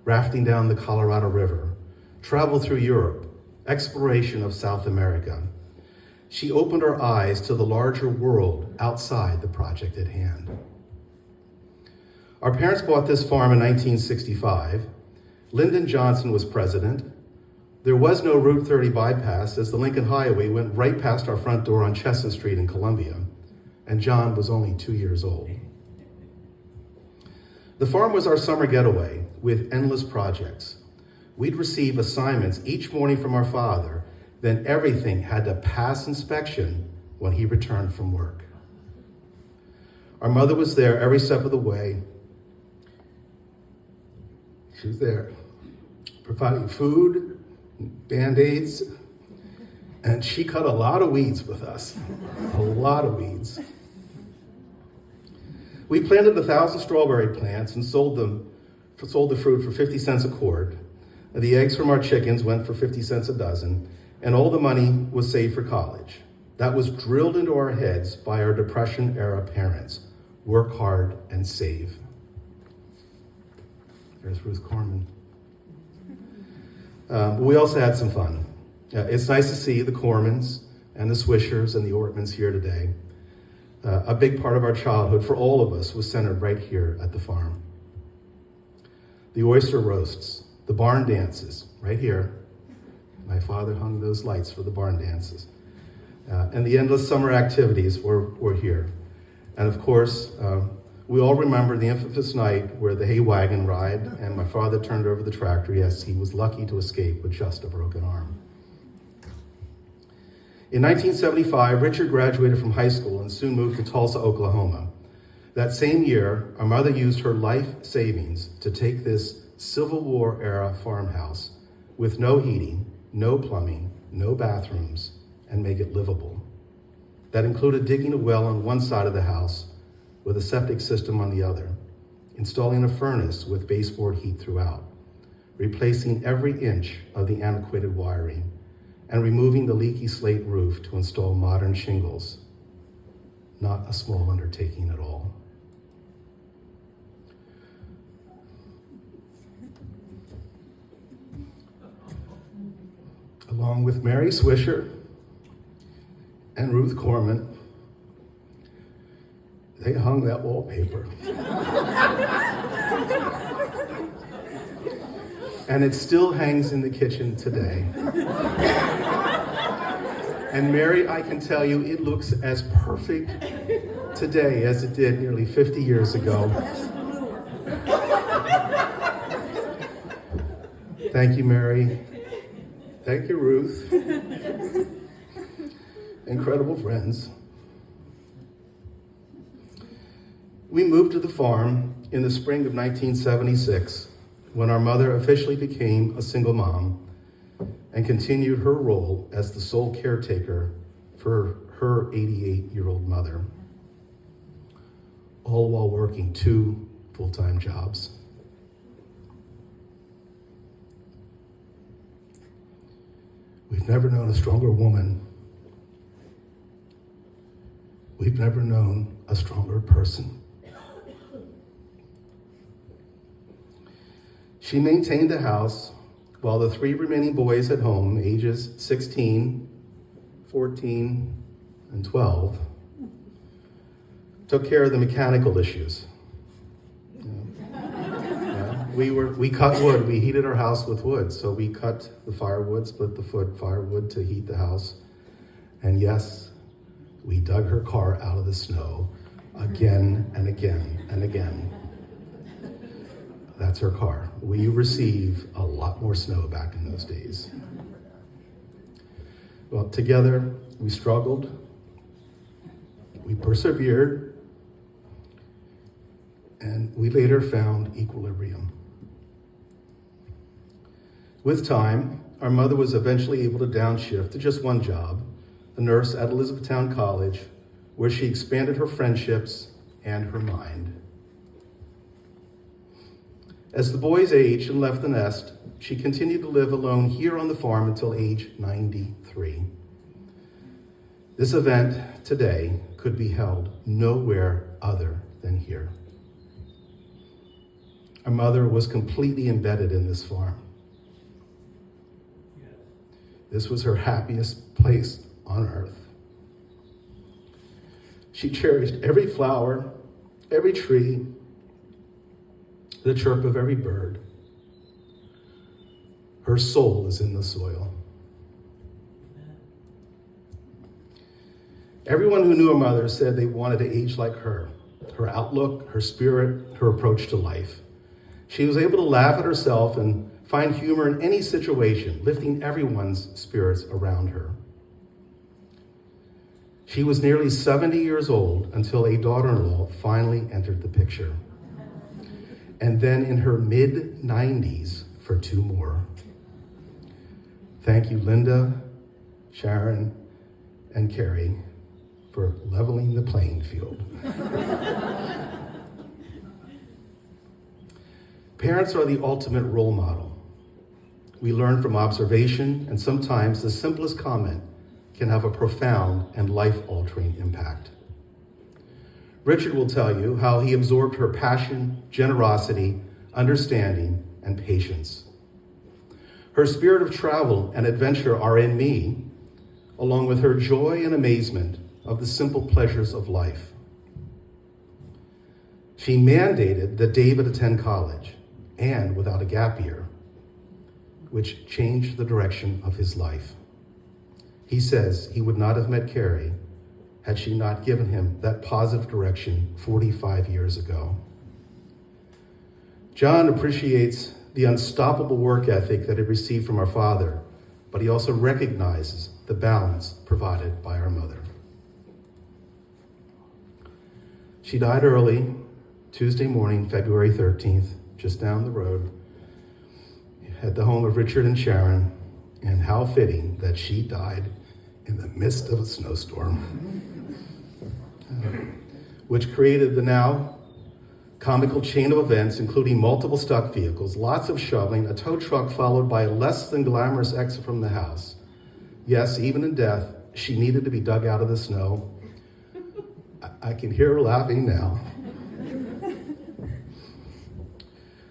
rafting down the Colorado River, travel through Europe, exploration of South America. She opened our eyes to the larger world outside the project at hand. Our parents bought this farm in 1965. Lyndon Johnson was president. There was no Route 30 bypass, as the Lincoln Highway went right past our front door on Chestnut Street in Columbia, and John was only 2 years old. The farm was our summer getaway with endless projects. We'd receive assignments each morning from our father, then everything had to pass inspection when he returned from work. Our mother was there every step of the way. She was there, providing food, Band-Aids, and she cut a lot of weeds with us, a lot of weeds. We planted 1,000 strawberry plants and sold the fruit for 50 cents a cord. The eggs from our chickens went for 50 cents a dozen, and all the money was saved for college. That was drilled into our heads by our Depression-era parents. Work hard and save. There's Ruth Corman. But we also had some fun. It's nice to see the Cormans and the Swishers and the Ortmans here today. A big part of our childhood for all of us was centered right here at the farm. The oyster roasts, the barn dances, right here. My father hung those lights for the barn dances. And the endless summer activities were here. And of course, we all remember the infamous night where the hay wagon ride and my father turned over the tractor. Yes, he was lucky to escape with just a broken arm. In 1975, Richard graduated from high school and soon moved to Tulsa, Oklahoma. That same year, our mother used her life savings to take this Civil War era farmhouse with no heating, no plumbing, no bathrooms, and make it livable. That included digging a well on one side of the house with a septic system on the other, installing a furnace with baseboard heat throughout, replacing every inch of the antiquated wiring, and removing the leaky slate roof to install modern shingles. Not a small undertaking at all. Along with Mary Swisher and Ruth Corman, they hung that wallpaper. And it still hangs in the kitchen today. And Mary, I can tell you, it looks as perfect today as it did nearly 50 years ago. Thank you, Mary. Thank you, Ruth. Incredible friends. We moved to the farm in the spring of 1976 when our mother officially became a single mom and continued her role as the sole caretaker for her 88-year-old mother, all while working 2 full-time jobs. We've never known a stronger woman. We've never known a stronger person. She maintained the house while the 3 remaining boys at home, ages 16, 14, and 12, took care of the mechanical issues. We cut wood. We heated our house with wood. So we cut the firewood, split the firewood to heat the house. And yes, we dug her car out of the snow again and again and again. That's her car. We received a lot more snow back in those days. Well, together, we struggled. We persevered. And we later found equilibrium. With time, our mother was eventually able to downshift to just one job, a nurse at Elizabethtown College, where she expanded her friendships and her mind. As the boys aged and left the nest, she continued to live alone here on the farm until age 93. This event today could be held nowhere other than here. Our mother was completely embedded in this farm. This was her happiest place on earth. She cherished every flower, every tree, the chirp of every bird. Her soul is in the soil. Everyone who knew her mother said they wanted to age like her outlook, her spirit, her approach to life. She was able to laugh at herself and find humor in any situation, lifting everyone's spirits around her. She was nearly 70 years old until a daughter-in-law finally entered the picture. And then in her mid-90s for 2 more. Thank you, Linda, Sharon, and Carrie, for leveling the playing field. Parents are the ultimate role model. We learn from observation, and sometimes the simplest comment can have a profound and life-altering impact. Richard will tell you how he absorbed her passion, generosity, understanding, and patience. Her spirit of travel and adventure are in me, along with her joy and amazement of the simple pleasures of life. She mandated that David attend college, and without a gap year, which changed the direction of his life. He says he would not have met Carrie had she not given him that positive direction 45 years ago. John appreciates the unstoppable work ethic that he received from our father, but he also recognizes the balance provided by our mother. She died early, Tuesday morning, February 13th, just down the road, at the home of Richard and Sharon, and how fitting that she died in the midst of a snowstorm, which created the now comical chain of events, including multiple stuck vehicles, lots of shoveling, a tow truck followed by a less than glamorous exit from the house. Yes, even in death, she needed to be dug out of the snow. I can hear her laughing now.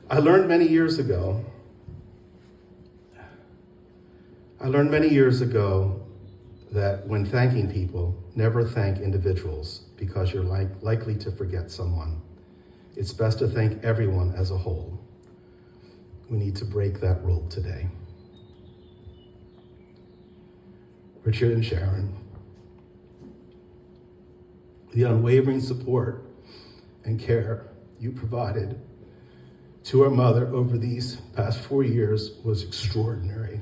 I learned many years ago that when thanking people, never thank individuals because you're likely to forget someone. It's best to thank everyone as a whole. We need to break that rule today. Richard and Sharon, the unwavering support and care you provided to our mother over these past 4 years was extraordinary.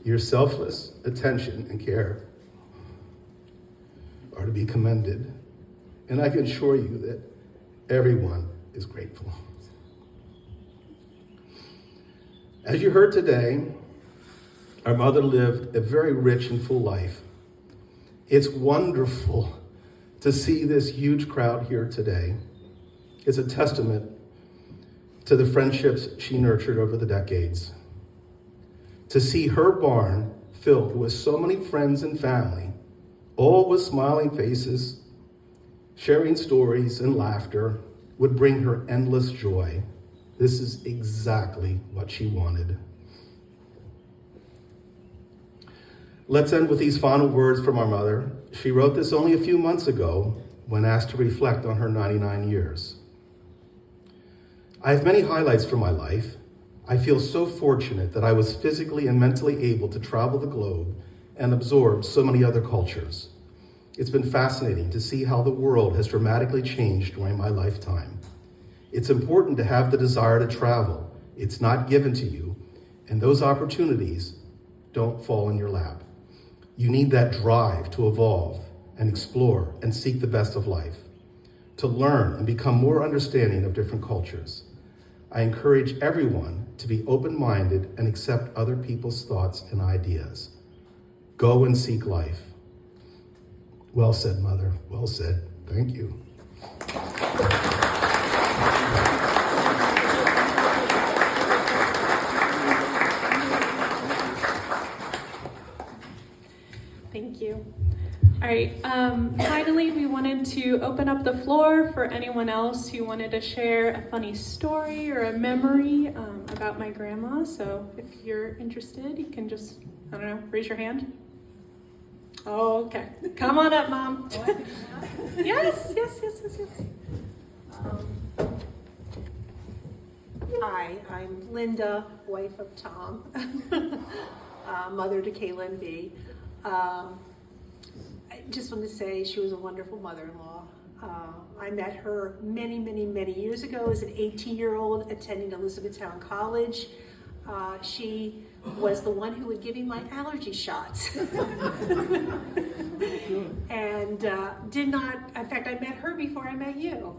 Your selfless attention and care are to be commended, and I can assure you that everyone is grateful. As you heard today, our mother lived a very rich and full life. It's wonderful to see this huge crowd here today. It's a testament to the friendships she nurtured over the decades. To see her barn filled with so many friends and family, all with smiling faces, sharing stories and laughter, would bring her endless joy. This is exactly what she wanted. Let's end with these final words from our mother. She wrote this only a few months ago when asked to reflect on her 99 years. I have many highlights from my life. I feel so fortunate that I was physically and mentally able to travel the globe and absorb so many other cultures. It's been fascinating to see how the world has dramatically changed during my lifetime. It's important to have the desire to travel. It's not given to you, and those opportunities don't fall in your lap. You need that drive to evolve and explore and seek the best of life, to learn and become more understanding of different cultures. I encourage everyone to be open-minded and accept other people's thoughts and ideas. Go and seek life. Well said, Mother. Well said. Thank you. Thank you. All right, finally, we wanted to open up the floor for anyone else who wanted to share a funny story or a memory about my grandma. So if you're interested, you can just, I don't know, raise your hand. Oh, okay. Come on up, Mom. Yes. Hi, I'm Linda, wife of Tom, mother to Kaylin B. I just want to say she was a wonderful mother-in-law. I met her many, many, many years ago as an 18-year-old attending Elizabethtown College. She was the one who would give me my allergy shots. And did not, in fact, I met her before I met you.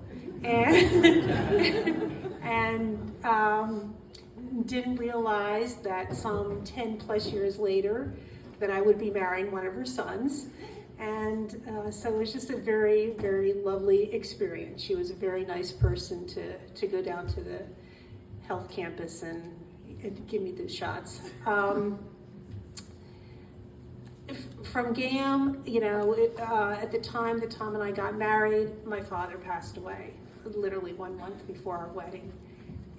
And didn't realize that some 10 plus years later that I would be marrying one of her sons. And so it was just a very, very lovely experience. She was a very nice person to go down to the health campus and give me the shots. From GAM, you know, at the time that Tom and I got married, my father passed away, literally 1 month before our wedding.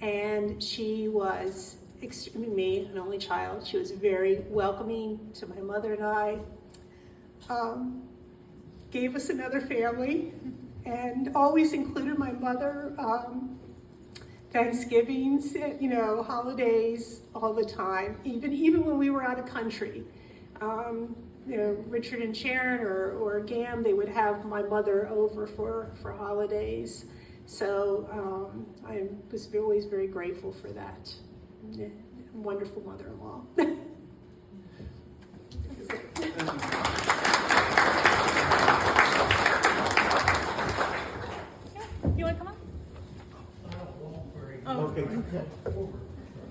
And she was, me, an only child, she was very welcoming to my mother and I. Gave us another family and always included my mother, Thanksgivings, you know, holidays, all the time, even when we were out of country. You know, Richard and Sharon or GAM, they would have my mother over for holidays. So I was always very grateful for that. Yeah, wonderful mother-in-law. You want to come on? Okay.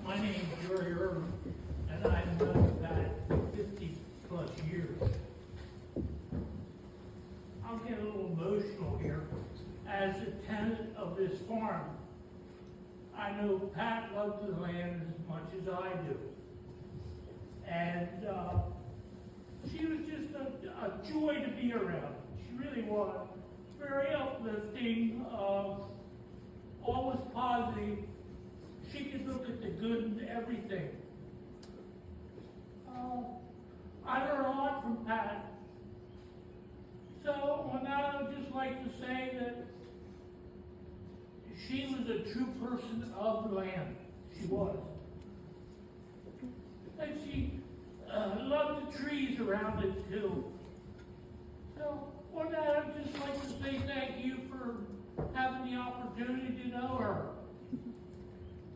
My name's Jerry Irvin, and I've known Pat 50 plus years. I'll get a little emotional here. As a tenant of this farm, I know Pat loves the land as much as I do. And she was just a joy to be around. She really was. Very uplifting, always positive. She could look at the good in everything. I learned a lot from Pat. So on that, I would just like to say that she was a true person of the land. She was. And she loved the trees around it too. So on that, I'd just like to say thank you for having the opportunity to know her.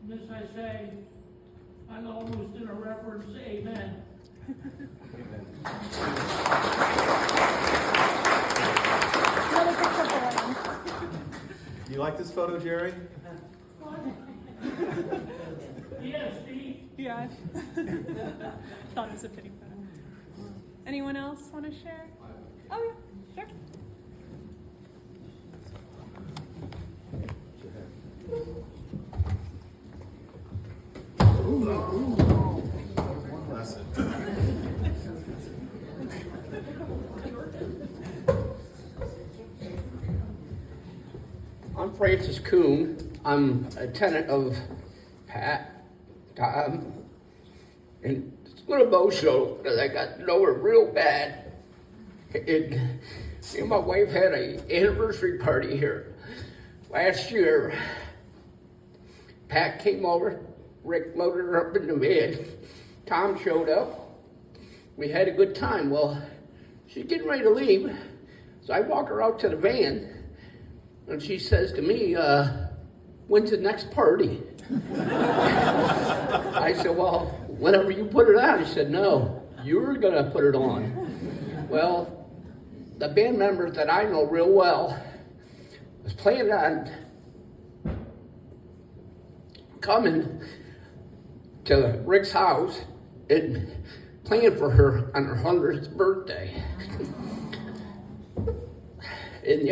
And as I say, I almost did a reference, amen. Another picture for him. You like this photo, Jerry? Yes, Steve. Yeah. Thought it was a pity photo. Anyone else want to share? Oh, yeah, sure. Bless it. I'm Francis Kuhn. I'm a tenant of Pat, Tom, and it's a little emotional because I got to know her real bad. Me and my wife had an anniversary party here last year. Pat came over, Rick loaded her up in the van, Tom showed up, we had a good time. Well, she's getting ready to leave, so I walk her out to the van, and she says to me, when's the next party? I said, well, whenever you put it on. He said, no, you're gonna put it on. Well, the band members that I know real well was planning on coming to Rick's house and playing for her on her 100th birthday. And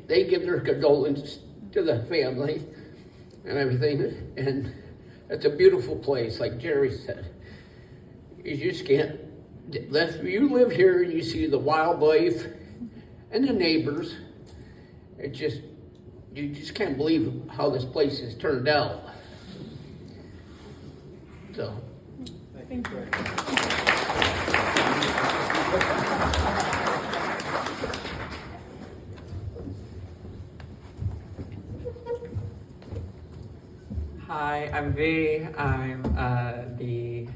they give their condolences to the family and everything. And it's a beautiful place, like Jerry said. You just can't you live here and you see the wildlife and the neighbors. You just can't believe how this place has turned out. So. Thank you. Hi, I'm V. I'm the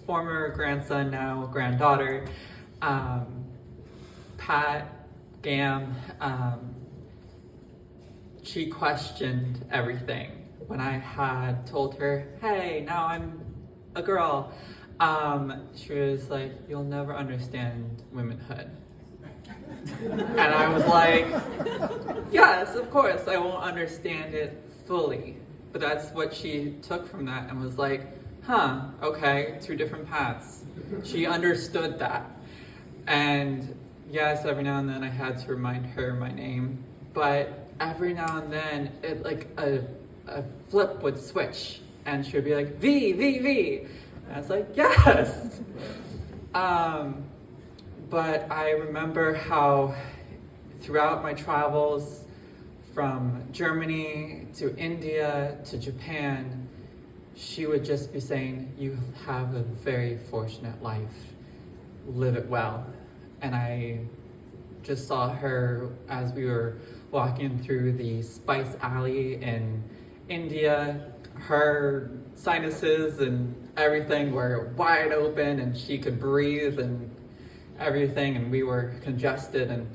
former grandson, now granddaughter. Pat, Gam, she questioned everything. When I had told her, hey, now I'm a girl, she was like, you'll never understand womanhood. And I was like, yes, of course, I won't understand it fully. But that's what she took from that and was like, huh, okay, 2 different paths. She understood that. And yes, every now and then I had to remind her my name, but every now and then it like a flip would switch and she would be like, V, V, V. And I was like, yes. But I remember how throughout my travels from Germany to India to Japan, she would just be saying, you have a very fortunate life, live it well. And I just saw her as we were walking through the spice alley in India. Her sinuses and everything were wide open and she could breathe and everything, and we were congested and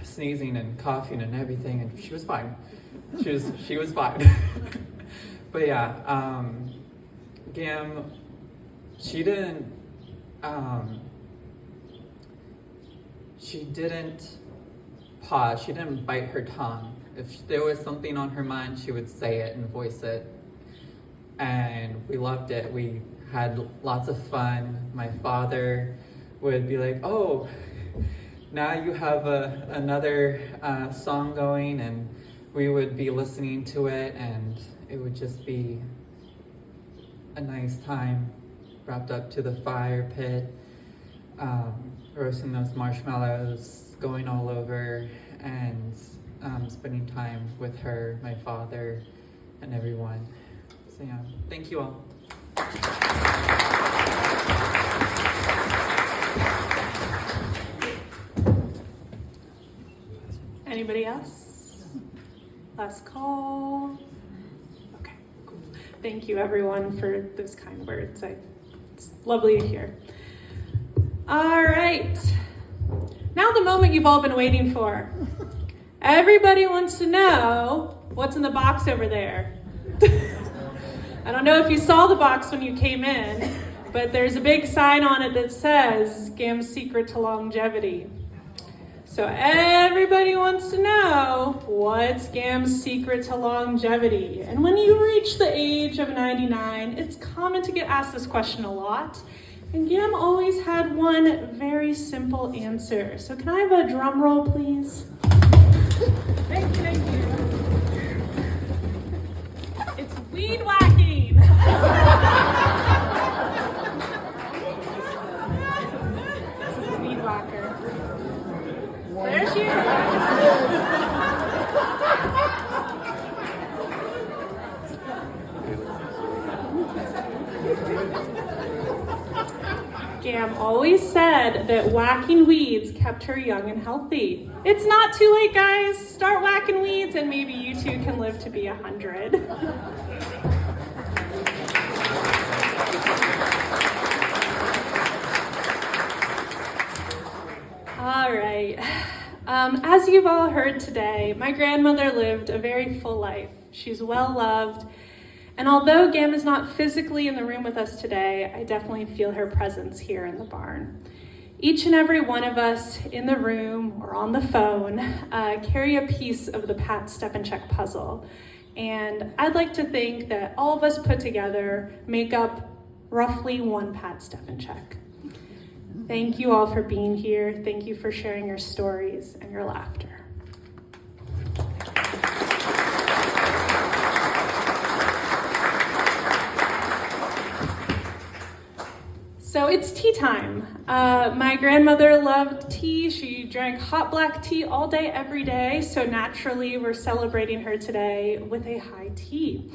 sneezing and coughing and everything, and she was fine. She was fine. But yeah, Gam, she didn't pause. She didn't bite her tongue. If there was something on her mind, she would say it and voice it. And we loved it. We had lots of fun. My father would be like, oh, now you have another song going, and we would be listening to it, and it would just be a nice time wrapped up to the fire pit, roasting those marshmallows, going all over, and spending time with her, my father, and everyone. So yeah, thank you all. Anybody else? Last call. Okay, cool. Thank you everyone for those kind words. It's lovely to hear. All right. Now the moment you've all been waiting for. Everybody wants to know what's in the box over there. I don't know if you saw the box when you came in, but there's a big sign on it that says Gam's Secret to Longevity. So everybody wants to know what's Gam's secret to longevity. And when you reach the age of 99, it's common to get asked this question a lot. And Gam always had one very simple answer. So can I have a drum roll, please? Thank you. It's weed whacking. This is a weed whacker. There she is. Gam always said that whacking weeds kept her young and healthy. It's not too late, guys. Start whacking weeds and maybe you too can live to be 100. All right. As you've all heard today, my grandmother lived a very full life. She's well loved. And although Gam is not physically in the room with us today, I definitely feel her presence here in the barn. Each and every one of us in the room or on the phone carry a piece of the Pat Stepanchak puzzle. And I'd like to think that all of us put together make up roughly one Pat Stepanchak. Thank you all for being here. Thank you for sharing your stories and your laughter. So it's tea time. My grandmother loved tea. She drank hot black tea all day, every day. So naturally, we're celebrating her today with a high tea.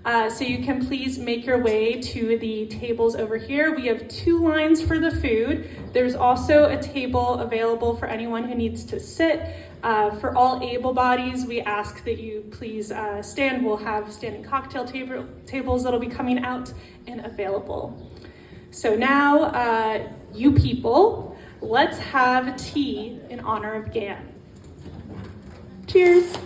So you can please make your way to the tables over here. We have 2 lines for the food. There's also a table available for anyone who needs to sit. For all able bodies, we ask that you please stand. We'll have standing cocktail tables that'll be coming out and available. So now, you people, let's have tea in honor of Gam. Cheers.